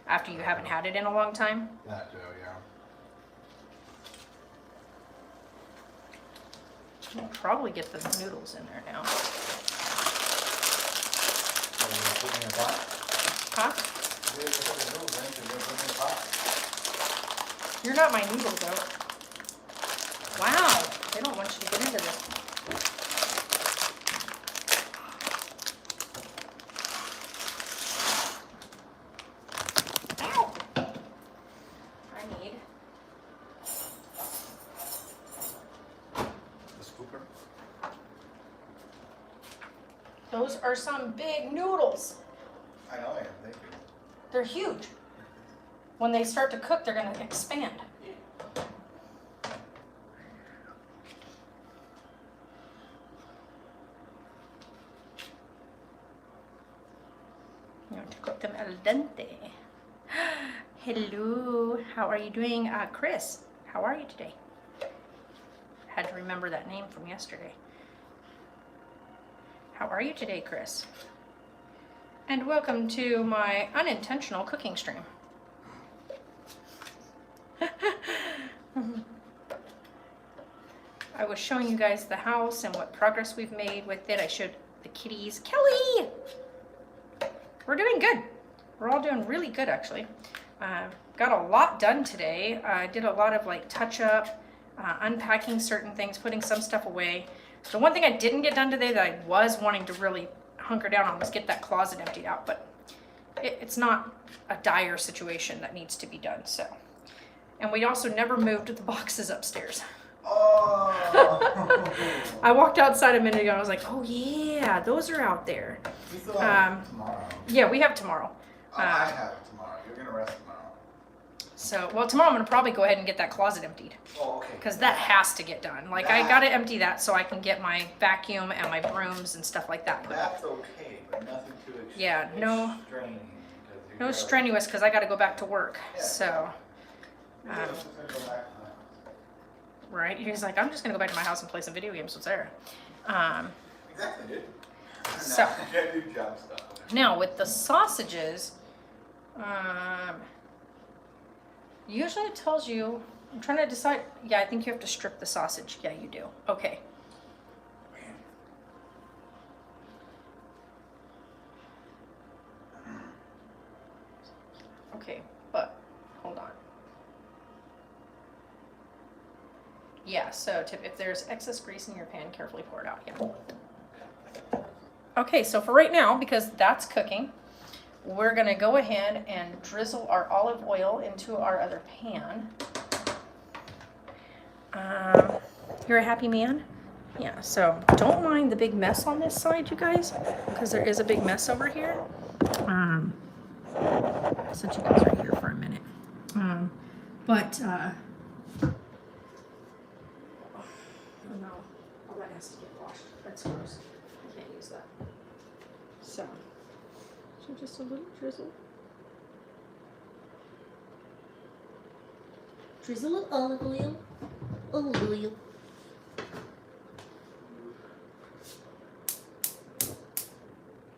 after you haven't had it in a long time. That too, yeah. We'll probably get the noodles in there now. So you're gonna put me in a pot? Huh? You're gonna put the noodles in, so you're gonna put me in a pot? You're not my noodles though. Wow, they don't want you to get into this. Ow! I need The scooper? those are some big noodles. I know I am, thank you. They're huge. When they start to cook, they're gonna expand. You want to cook them al dente. Hello, how are you doing? Chris, how are you today? Had to remember that name from yesterday. How are you today, Chris? And welcome to my unintentional cooking stream. I was showing you guys the house and what progress we've made with it. I showed the kitties. Kelly! We're doing good. We're all doing really good, actually. Got a lot done today. I did a lot of like touch up, unpacking certain things, putting some stuff away. The one thing I didn't get done today that I was wanting to really hunker down on was get that closet emptied out, but it's not a dire situation that needs to be done, so. And we also never moved the boxes upstairs. Oh! I walked outside a minute ago and I was like, oh yeah, those are out there. We still have tomorrow. Yeah, we have tomorrow. Oh, I have it tomorrow. You're gonna rest tomorrow. So, well, tomorrow I'm gonna probably go ahead and get that closet emptied. Oh, okay. Because that has to get done. Like, I gotta empty that so I can get my vacuum and my brooms and stuff like that put up. That's okay, but nothing too Yeah, no. extreme, because It was strenuous because I got to go back to work. So, right? He's like, I'm just gonna go back to my house and play some video games with Sarah. Exactly, dude. So I gotta do job stuff. now with the sausages, usually it tells you. I'm trying to decide. Yeah, I think you have to strip the sausage. Yeah, you do. Okay. Okay, but hold on. Yeah, so if there's excess grease in your pan, carefully pour it out. Yeah. Okay, so for right now, because that's cooking, we're gonna go ahead and drizzle our olive oil into our other pan. You're a happy man? Yeah, so don't mind the big mess on this side, you guys, because there is a big mess over here. Since you guys are here for a minute. Oh no, all that has to get washed. That's gross. I can't use that. So just a little drizzle. Drizzle of olive oil. Olive oil.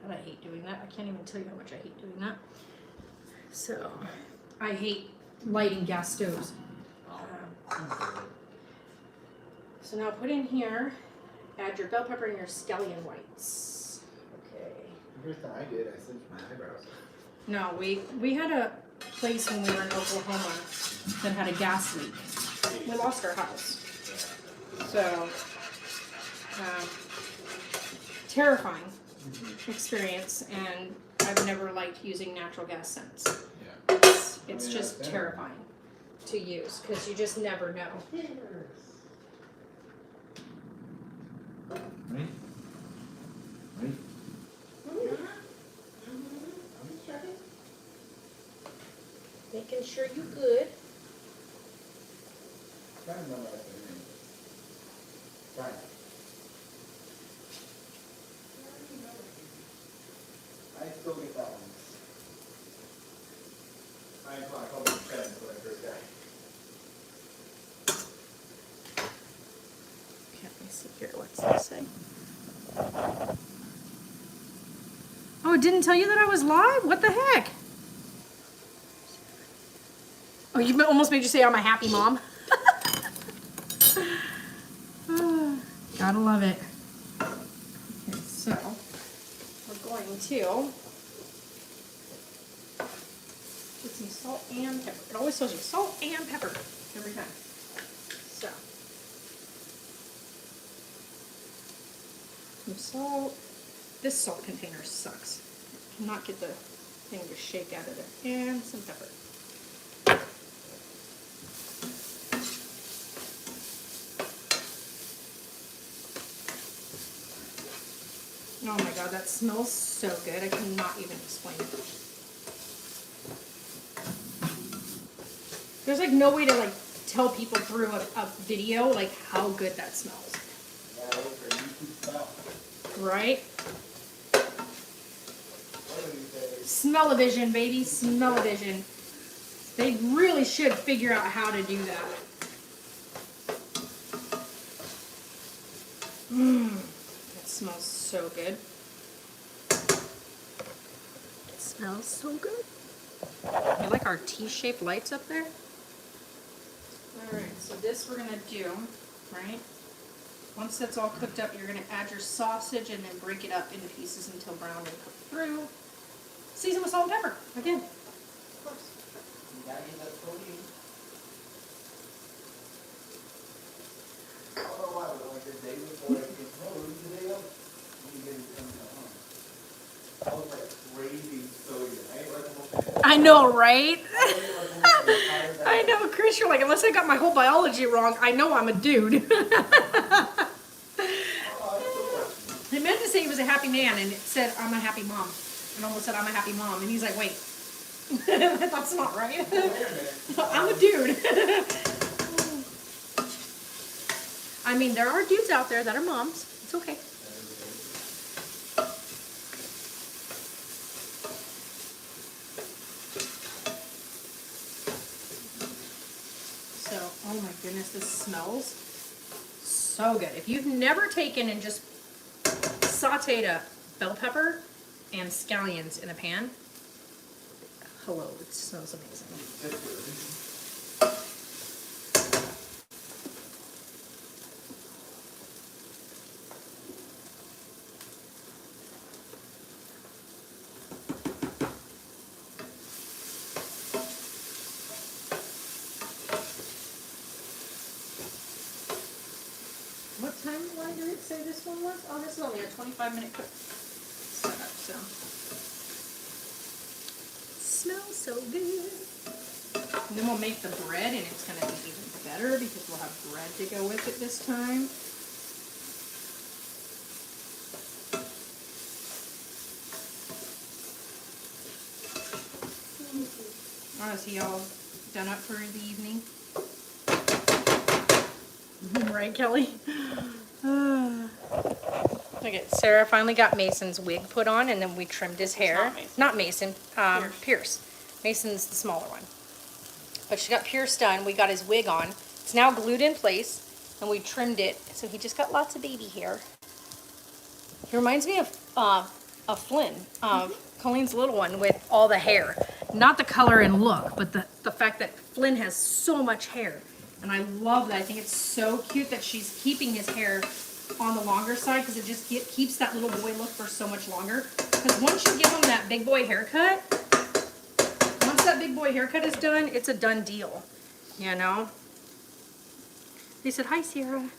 And I hate doing that. I can't even tell you how much I hate doing that. So, I hate lighting gas stoves. So now put in here, add your bell pepper and your scallion whites. Okay. The first time I did, I singed my eyebrows. No, we had a place when we were in Oklahoma that had a gas leak. We lost our house. So, terrifying experience, and I've never liked using natural gas since. Yeah. It's just terrifying to use because you just never know. Ready? Ready? Making sure you good. Try and remember that thing. Try. I still get that one. I called him Ken when I first got it. Let me see here. What's this say? Oh, it didn't tell you that I was live? What the heck? Oh, you almost made you say I'm a happy mom. Gotta love it. Okay, so we're going to put some salt and pepper. It always tells you salt and pepper every time. So some salt. This salt container sucks. I cannot get the thing to shake out of it. And some pepper. Oh my god, that smells so good. I cannot even explain it. There's like no way to like tell people through a video like how good that smells. Yeah, wait for YouTube smell. Right? What do you say? Smell-o-vision, baby. Smell-o-vision. They really should figure out how to do that. That smells so good. It smells so good. You like our T-shaped lights up there? Alright, so this we're gonna do, right? Once that's all cooked up, you're gonna add your sausage and then break it up into pieces until brown and cooked through. Season with salt and pepper, again. Of course. You gotta get that protein. I don't know why, but like the day before I came home, it was the day of. You get it coming home. I was like craving soda. I ate like almost. I know, right? I ate like almost an entire bag. I know, Chris, you're like, unless I got my whole biology wrong, I know I'm a dude. It meant to say he was a happy man, and it said, I'm a happy mom. It almost said, I'm a happy mom. And he's like, wait, that's not right. I'm a dude. I mean, there are dudes out there that are moms. It's okay. goodness, this smells so good. If you've never taken and just sauteed a bell pepper and scallions in a pan, hello, it smells amazing. What time did it say this one was? Oh, this is only a 25-minute quick setup, so. It smells so good. And then we'll make the bread, and it's going to be even better because we'll have bread to go with it this time. Oh, is he all done up for the evening? Right, Kelly? Okay, Sarah finally got Mason's wig put on, and then we trimmed his hair. Not Mason, Pierce. Mason's the smaller one. But she got Pierce done. We got his wig on. It's now glued in place, and we trimmed it. So he just got lots of baby hair. He reminds me of Flynn, Colleen's little one, with all the hair. Not the color and look, but the fact that Flynn has so much hair. And I love that. I think it's so cute that she's keeping his hair on the longer side because it just keeps that little boy look for so much longer. Because once you give him that big boy haircut, once that big boy haircut is done, it's a done deal. You know? They said, hi, Sierra.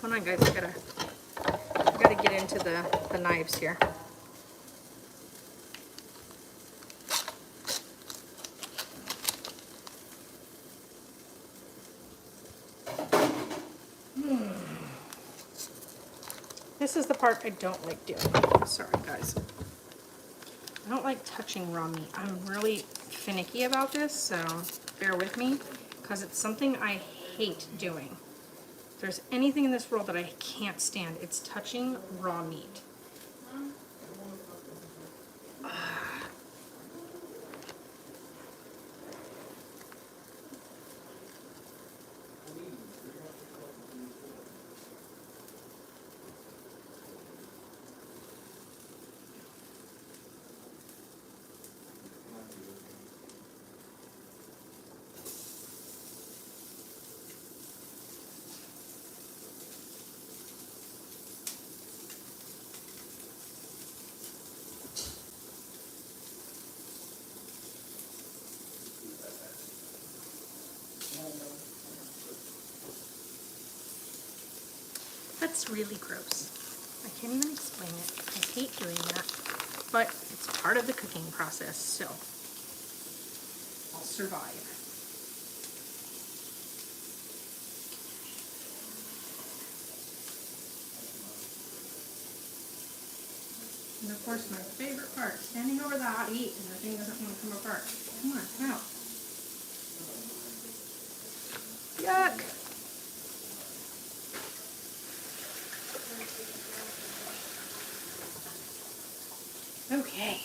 Hold on, guys. I gotta get into the knives here. This is the part I don't like doing. Sorry, guys. I don't like touching raw meat. I'm really finicky about this, so bear with me, because it's something I hate doing. If there's anything in this world that I can't stand, it's touching raw meat. That's really gross. I can't even explain it. I hate doing that, but it's part of the cooking process, so I'll survive. And of course, my favorite part, standing over the hot heat and the thing doesn't want to come apart. Come on, out. Yuck. Okay.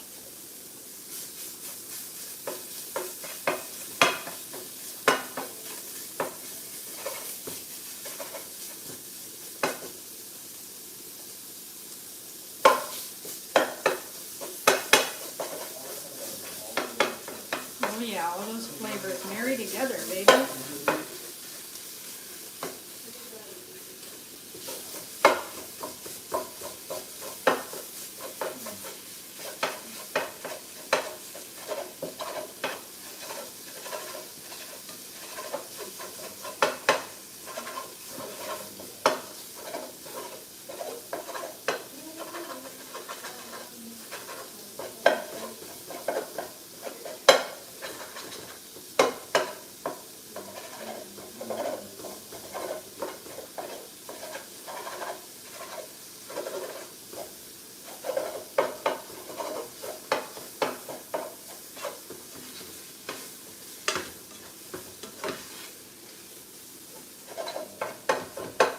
Oh yeah, all those flavors marry together, baby.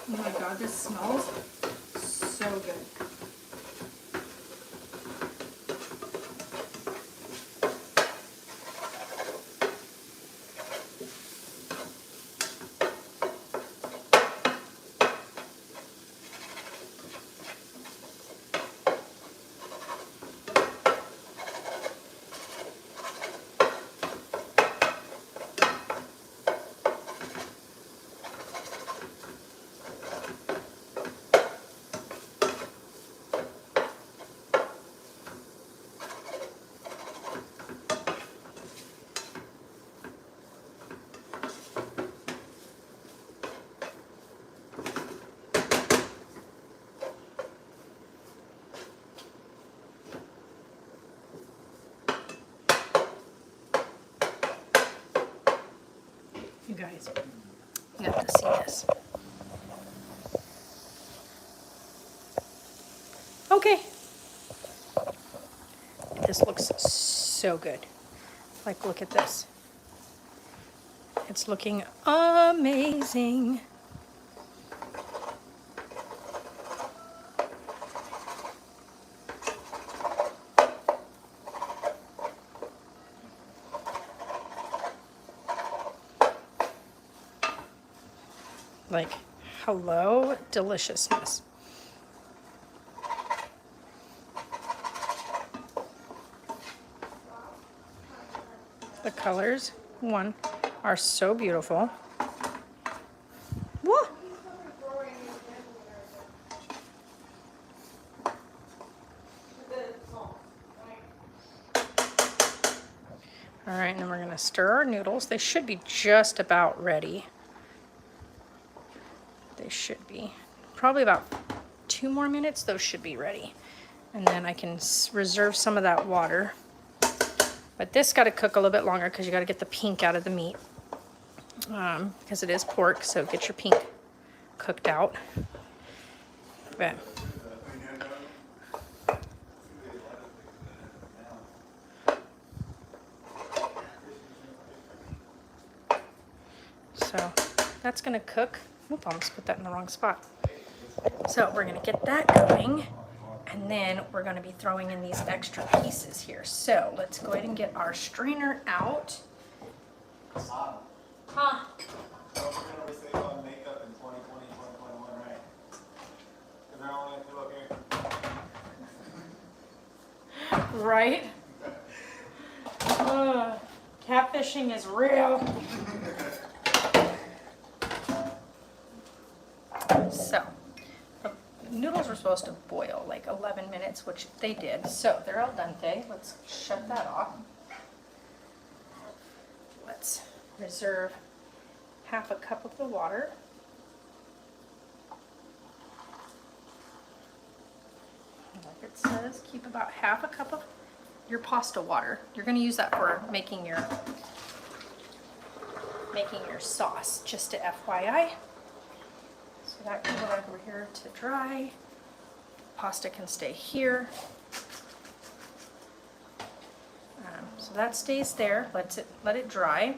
Oh my god, this smells so good. You guys, you have to see this. Okay. This looks so good. Like, look at this. It's looking amazing. Like, hello, deliciousness. The colors, one, are so beautiful. Whoa. All right, and then we're gonna stir our noodles. They should be just about ready. They should be. Probably about 2 more minutes, those should be ready. And then I can reserve some of that water. But this got to cook a little bit longer because you got to get the pink out of the meat. Because it is pork, so get your pink cooked out. But so that's going to cook. Oop, I almost put that in the wrong spot. So we're going to get that going. And then we're going to be throwing in these extra pieces here. So let's go ahead and get our strainer out. Huh? So we're gonna save on makeup in 2020, 2021, right? Because they're only gonna do up here. Right? Catfishing is real. So, the noodles were supposed to boil like 11 minutes, which they did. So, they're al dente. Let's shut that off. Let's reserve half a cup of the water. Like it says, keep about half a cup of your pasta water. You're going to use that for making your sauce, just to FYI. So that can go over here to dry. Pasta can stay here. So that stays there. Let it dry.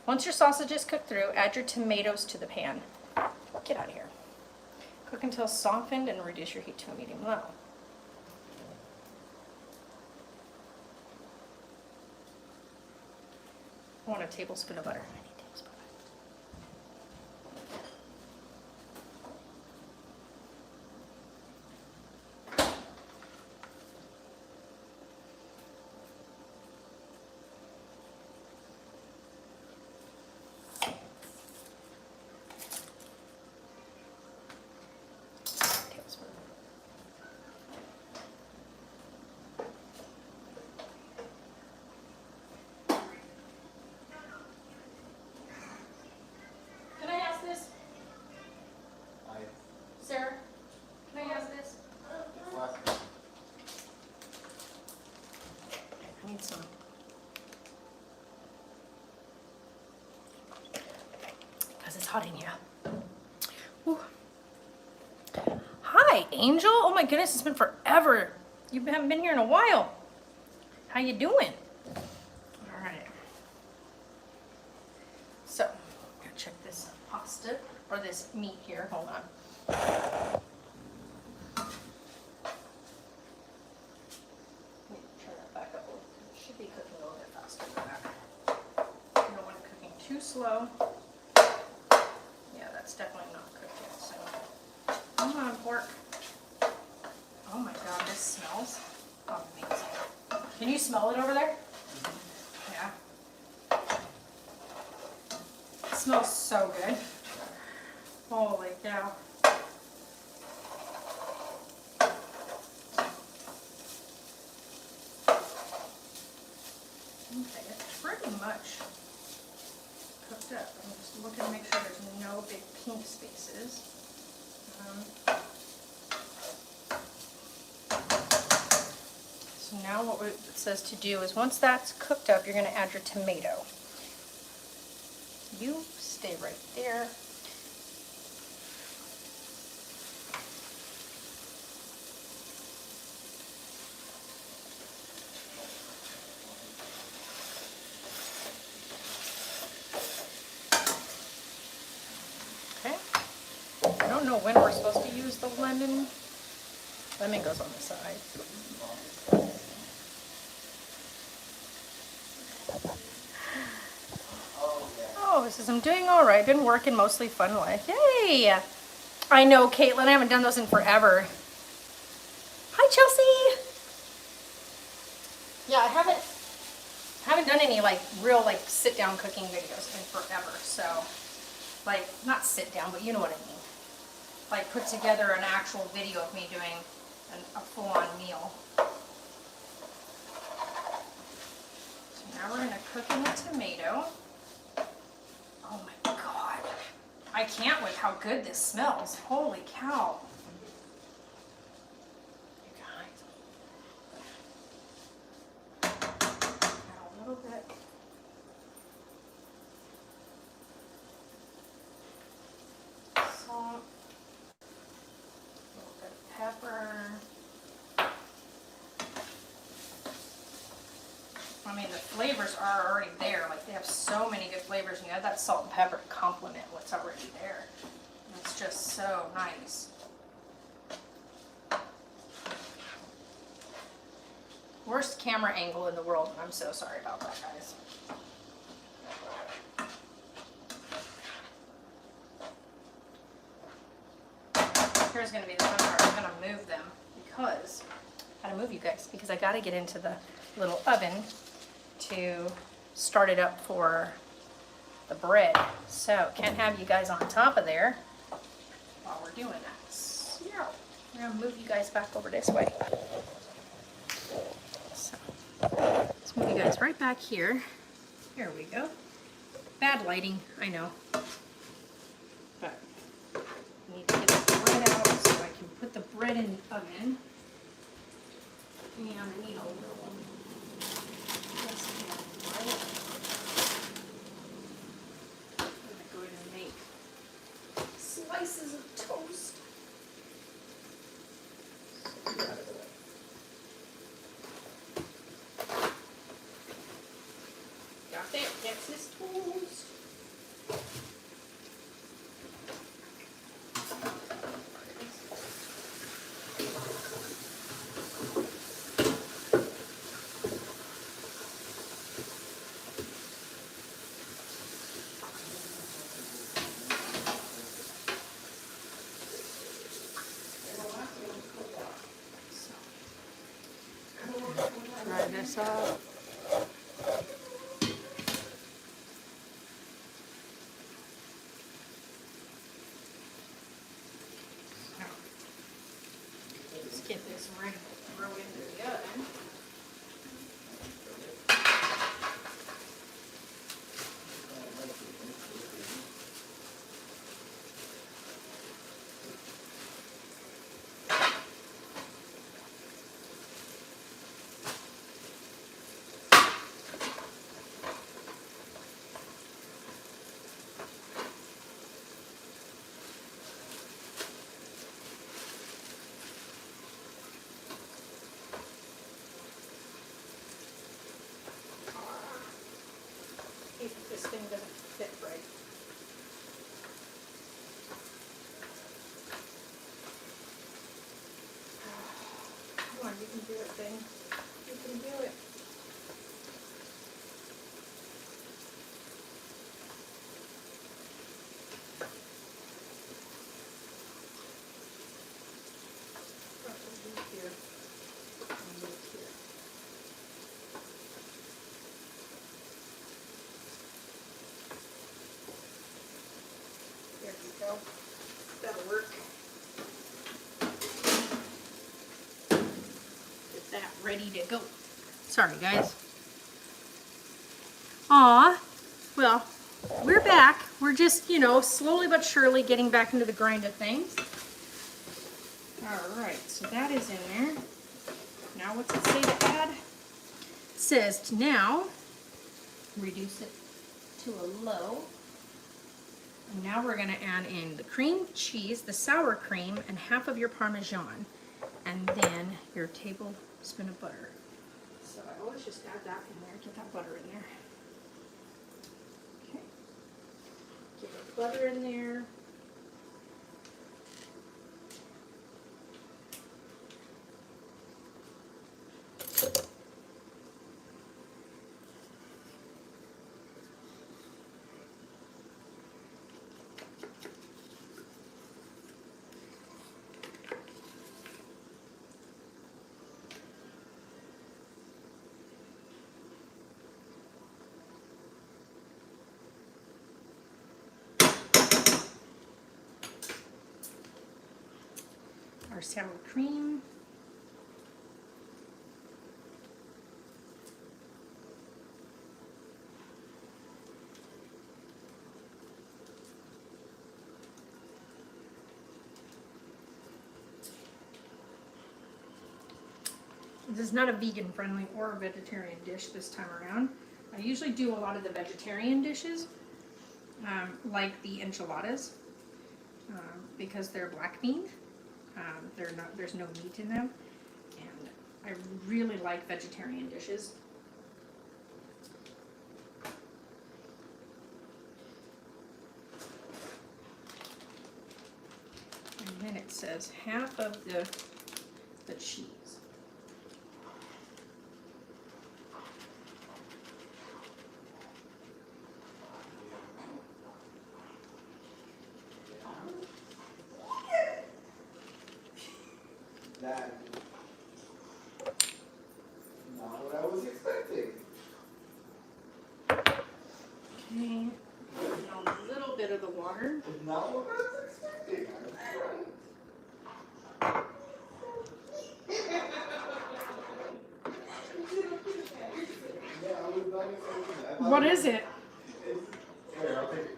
Once your sausage is cooked through, add your tomatoes to the pan. Get out of here. Cook until softened and reduce your heat to a medium low. I want a tablespoon of butter. I need a tablespoon of butter. Tablespoon. Can I ask this? Sarah, can I ask this? I need some. Because it's hot in here. Ooh. Hi, Angel. Oh my goodness, it's been forever. You haven't been here in a while. How you doing? All right. So, I'm gonna check this pasta, or this meat here. Hold on. Let me turn that back up a little. It should be cooking a little bit faster than that. You don't want it cooking too slow. Yeah, that's definitely not cooked yet. So, come on, pork. Oh my God, this smells amazing. Can you smell it over there? Yeah. It smells so good. Holy cow. Okay, it's pretty much cooked up. I'm just looking to make sure there's no big pink spaces. So now what it says to do is once that's cooked up, you're going to add your tomato. you stay right there. Okay. I don't know when we're supposed to use the lemon. Lemon goes on the side. Oh, it says I'm doing all right. Been working mostly fun life. Yay! I know, Caitlin. I haven't done those in forever. Hi, Chelsea. Yeah, I haven't done any like real like sit down cooking videos in forever. So, like not sit down, but you know what I mean. Like put together an actual video of me doing a full-on meal. So now we're gonna cook in the tomato. Oh my God. I can't with how good this smells. Holy cow. You guys. Add a little bit. Salt. A little bit of pepper. I mean, the flavors are already there. Like, they have so many good flavors. And you add that salt and pepper to complement what's already there. And it's just so nice. Worst camera angle in the world, and I'm so sorry about that, guys. Here's going to be the fun part. I'm going to move them because... I gotta move you guys because I gotta get into the little oven to start it up for the bread. So can't have you guys on top of there while we're doing that. So I'm gonna move you guys back over this way. So let's move you guys right back here. Here we go. Bad lighting, I know. But I need to get the bread out so I can put the bread in the oven. And I need a little less than light. I'm gonna go ahead and make slices of toast. So get out of the way. Got that Texas toast. Try this up. Let's get this ready to throw into the oven. If this thing doesn't fit right. Come on, you can do it, thing. You can do it. Here. And move here. There you go. That'll work. Get that ready to go. Sorry, guys. Aw. Well, we're back. We're just, you know, slowly but surely getting back into the grind of things. All right, so that is in there. Now what's it say to add? It says to now reduce it to a low. And now we're gonna add in the cream cheese, the sour cream, and half of your Parmesan, and then your tablespoon of butter. So I always just add that in there, get that butter in there. Okay. Get the butter in there. Our sour cream. This is not a vegan friendly or a vegetarian dish this time around. I usually do a lot of the vegetarian dishes, like the enchiladas, because they're black bean. There's no meat in them, and I really like vegetarian dishes. And then it says half of the cheese. That not what I was expecting. Okay, a little bit of the water. Not what I was expecting. Yeah, I was not expecting that. What is it? Here, I'll take it.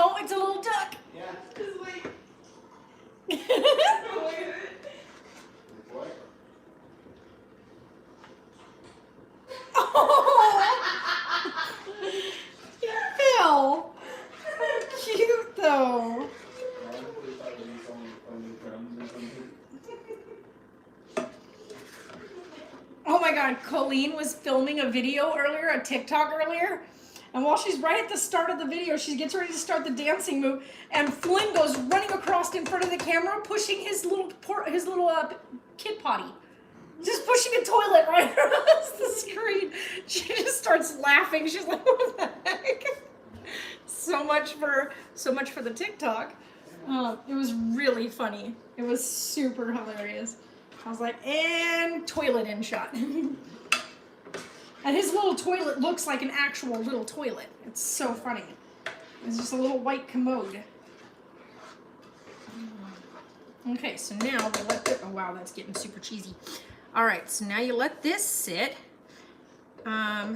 Oh, it's a little duck. Yeah. Just wait. What? Oh, Phil. Cute though. Oh my God, Colleen was filming a video earlier, a TikTok earlier, and while she's right at the start of the video, she gets ready to start the dancing move, and Flynn goes running across in front of the camera, pushing his little kid potty, just pushing a toilet right across the screen. She just starts laughing. She's like, "What the heck?" So much for the TikTok. It was really funny. It was super hilarious. I was like, and toilet in shot. And his little toilet looks like an actual little toilet. It's so funny. It's just a little white commode. Okay, so now we let this, oh wow, that's getting super cheesy. All right, so now you let this sit.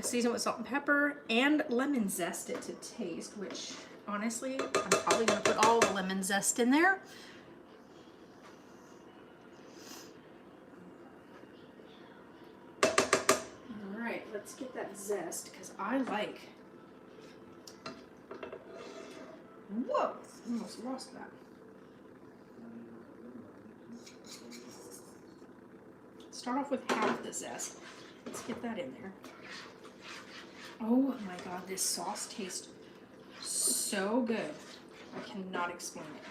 Season with salt and pepper and lemon zest it to taste, which honestly, I'm probably gonna put all the lemon zest in there. All right, let's get that zest, because I like, whoa, almost lost that. Start off with half the zest. Let's get that in there. Oh my God, this sauce tastes so good. I cannot explain it.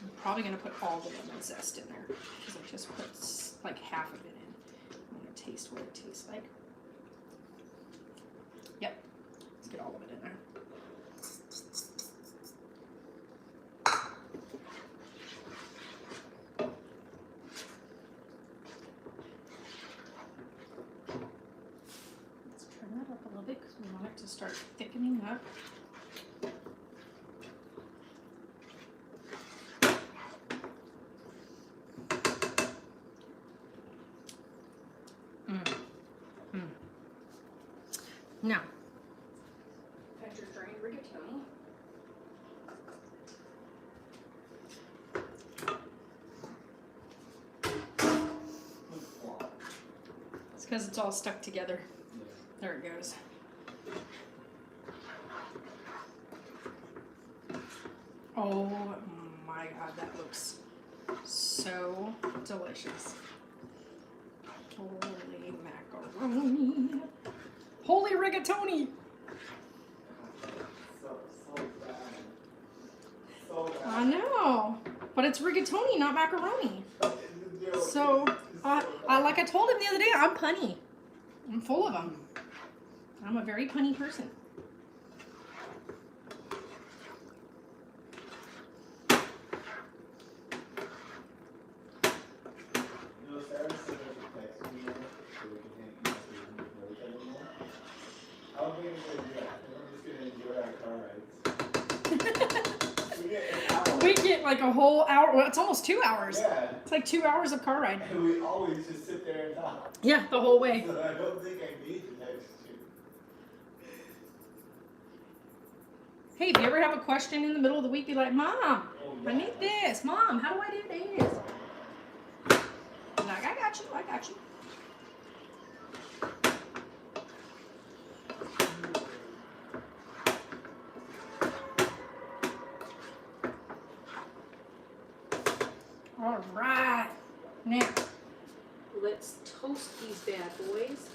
I'm probably gonna put all the lemon zest in there because I just put like half of it in. I'm gonna taste what it tastes like. Yep, let's get all of it in there. Because we want it to start thickening up. Now, add your drained rigatoni. because it's all stuck together. There it goes. Oh my god, that looks so delicious. Holy macaroni. Holy rigatoni. I know, but it's rigatoni, not macaroni. So, like I told him the other day, I'm punny. I'm full of them. I'm a very punny person. We get like a whole hour. Well, it's almost 2 hours. Yeah. It's like 2 hours of car ride. And we always just sit there and talk. Yeah, the whole way. So I don't think I need the next two. Hey, if you ever have a question in the middle of the week, be like, Mom, Oh, I need this. Mom, how do I do this? I'm like, I got you. I got you. All right. Now, let's toast these bad boys.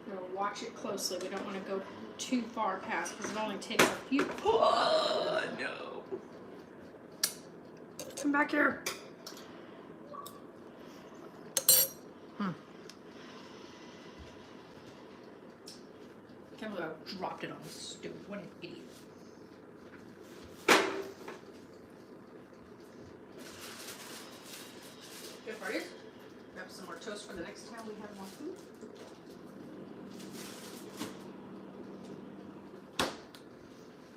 We'll watch it closely. We don't want to go too far past because it only takes a few. Oh, no. Come back here. Can't believe I dropped it on the stove. What an idiot. Good parties. Grab some more toast for the next time we have more food.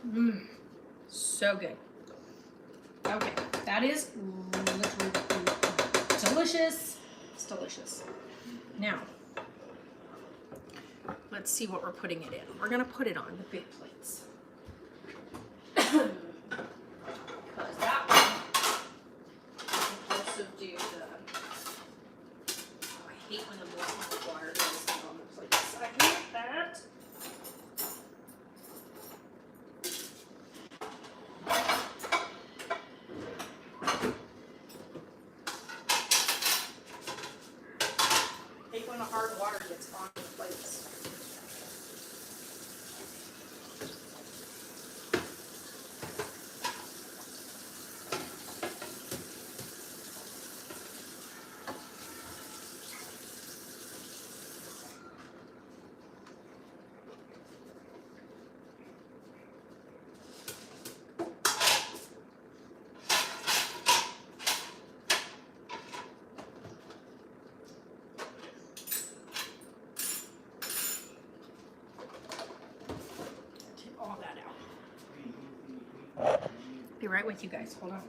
Mmm, so good. Okay, that is literally delicious. It's delicious. Now, let's see what we're putting it in. We're gonna put it on the big plates. Because that one, I can also do the, oh, I hate when the boiling water goes on the plates. I hate that. Hate when the hard water gets on the plates. Take all that out. Be right with you guys. Hold on.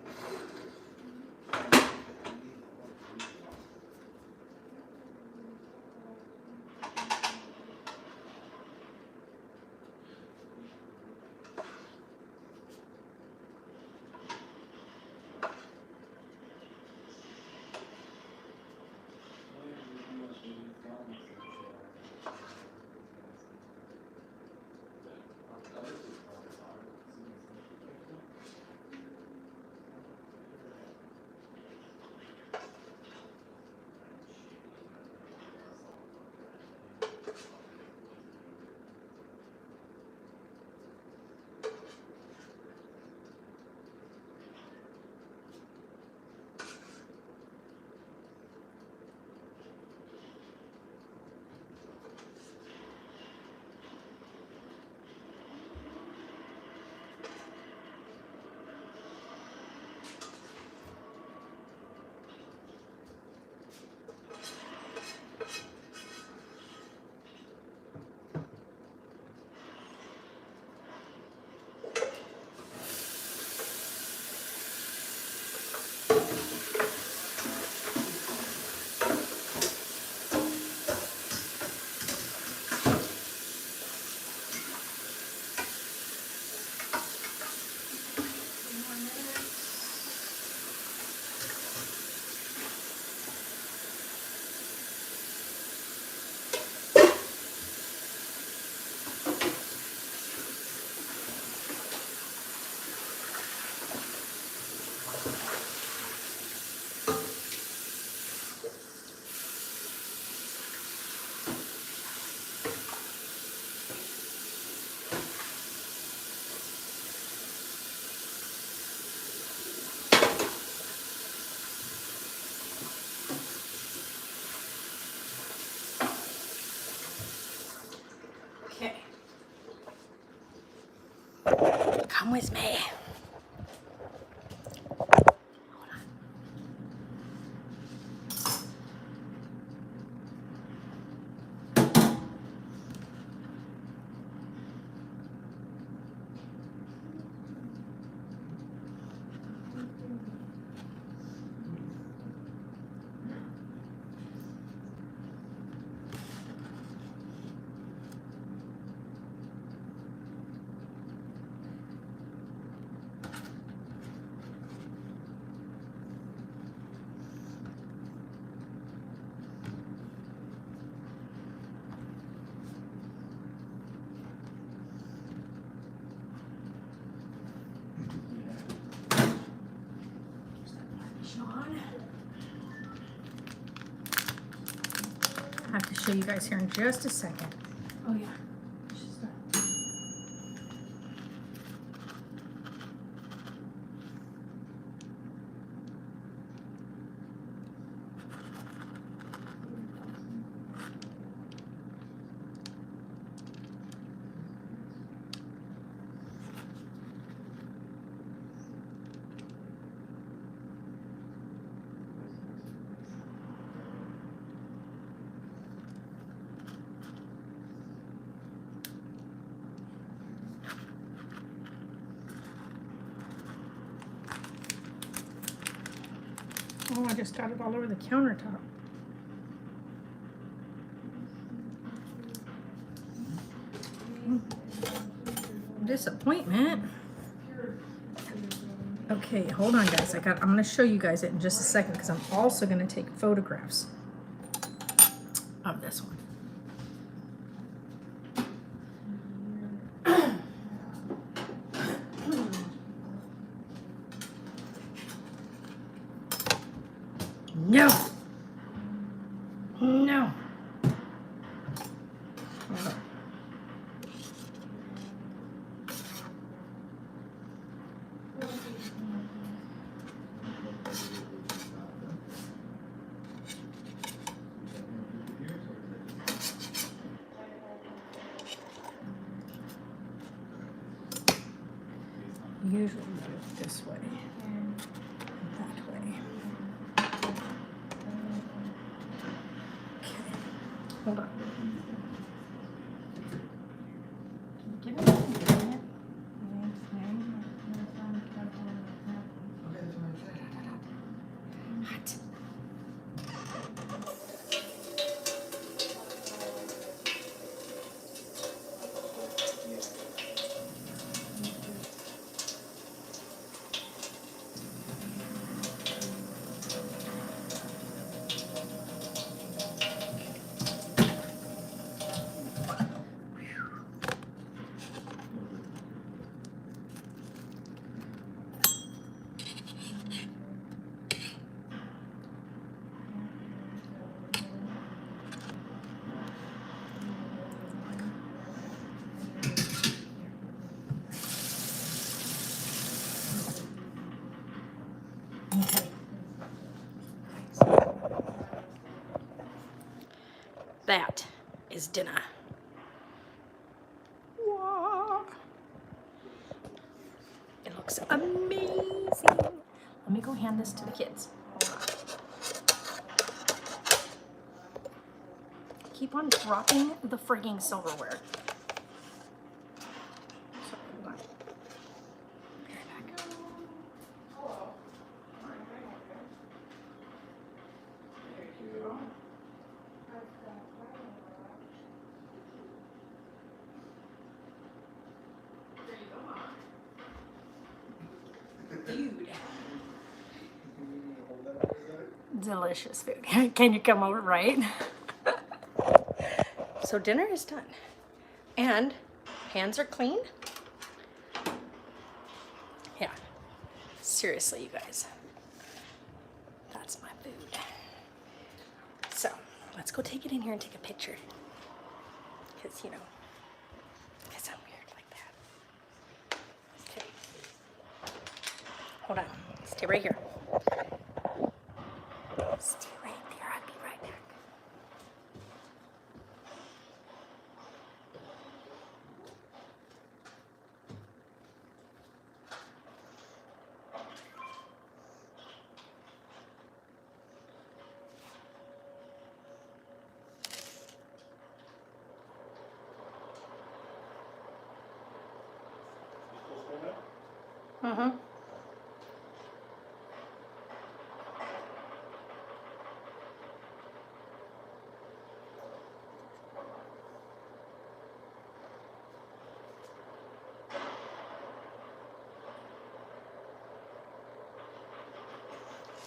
Come with me. I have to show you guys here in just a second. Oh yeah. Oh, I just got it all over the countertop. Disappointment. Okay, hold on guys. I'm gonna show you guys it in just a second because I'm also gonna take photographs of this one. No. No. Usually do it this way, that way. Okay, hold on. What? That is dinner. Wow. It looks amazing. Let me go hand this to the kids. Keep on dropping the frigging silverware. So, hold on. Be right back. Dude. Delicious food. Can you come over, right? So dinner is done. And hands are clean. Yeah. Seriously, you guys. That's my food. So let's go take it in here and take a picture. Because, you know, because I'm weird like that. Okay. Hold on. Stay right here. Stay right there. I'll be right back.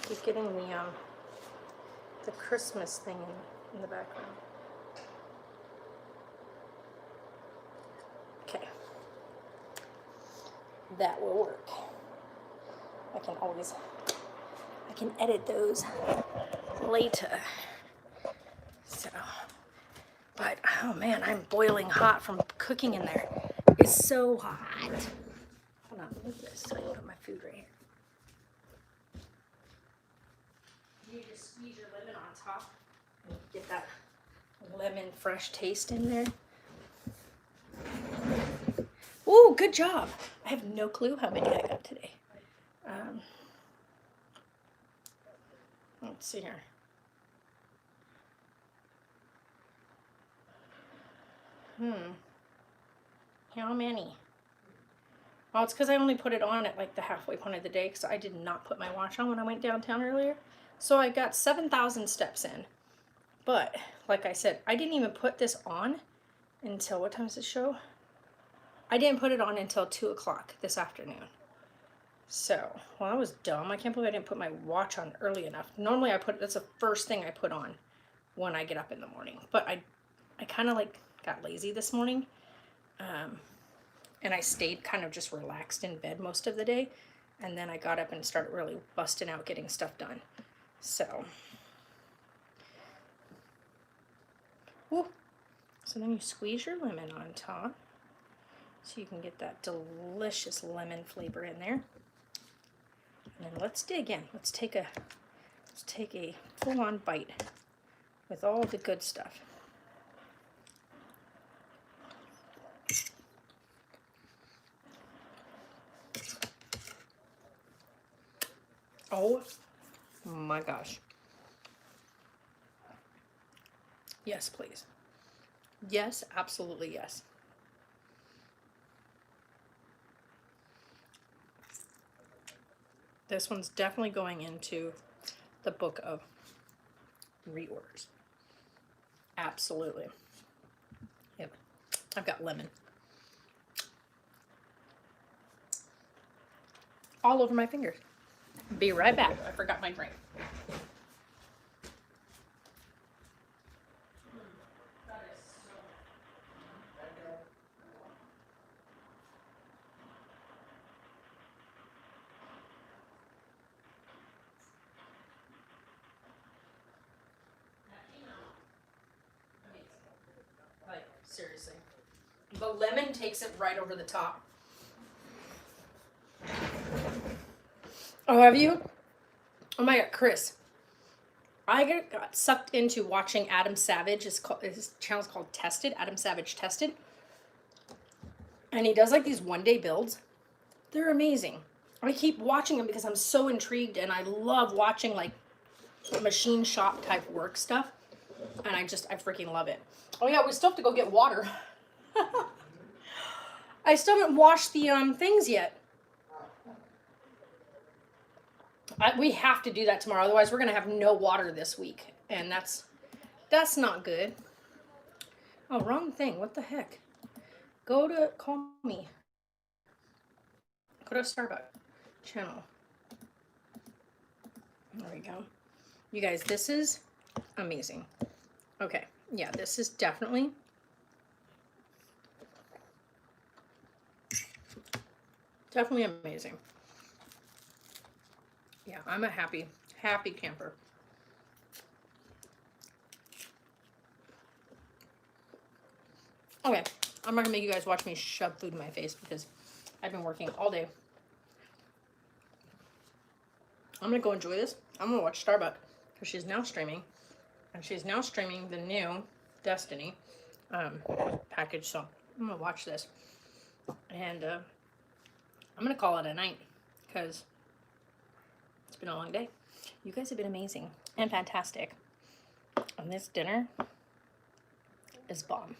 keep getting the Christmas thing in the background. Okay. That will work. I can edit those later. So, but oh man, I'm boiling hot from cooking in there. It's so hot. Hold on, look at this. So I can put my food right here. You just squeeze your lemon on top and get that lemon fresh taste in there. Ooh, good job. I have no clue how many I got today. Let's see here. How many? Well, it's because I only put it on at like the halfway point of the day because I did not put my watch on when I went downtown earlier. So I got 7,000 steps in. But, like I said, I didn't even put this on until, what time does it show? I didn't put it on until 2 o'clock this afternoon. So, well, that was dumb. I can't believe I didn't put my watch on early enough. Normally that's the first thing I put on when I get up in the morning. But I kind of like got lazy this morning. And I stayed kind of just relaxed in bed most of the day. And then I got up and started really busting out getting stuff done. So, woo. So then you squeeze your lemon on top. So you can get that delicious lemon flavor in there. And then let's dig in. Let's take a full-on bite with all the good stuff. Oh my gosh. Yes, please. Yes, absolutely yes. This one's definitely going into the book of reorders. Absolutely. Yep. I've got lemon all over my fingers. Be right back. I forgot my drink. Like, seriously. The lemon takes it right over the top. Oh, have you? Oh my God, Chris. I got sucked into watching Adam Savage. His channel's called Tested. Adam Savage Tested. And he does like these one-day builds. They're amazing. I keep watching them because I'm so intrigued and I love watching like machine shop type work stuff. And I freaking love it. Oh yeah, we still have to go get water. I still haven't washed the things yet. We have to do that tomorrow, otherwise we're gonna have no water this week, and that's not good. Oh, wrong thing. What the heck? Call me. Go to Starbucks channel. There we go. You guys, this is amazing. Okay, yeah, this is definitely amazing. Yeah, I'm a happy camper. Okay, I'm not gonna make you guys watch me shove food in my face because I've been working all day. I'm gonna go enjoy this. I'm gonna watch Starbucks because she's now streaming, and she's now streaming the new Destiny package. So I'm gonna watch this, and I'm gonna call it a night because it's been a long day. You guys have been amazing and fantastic. And this dinner is bomb.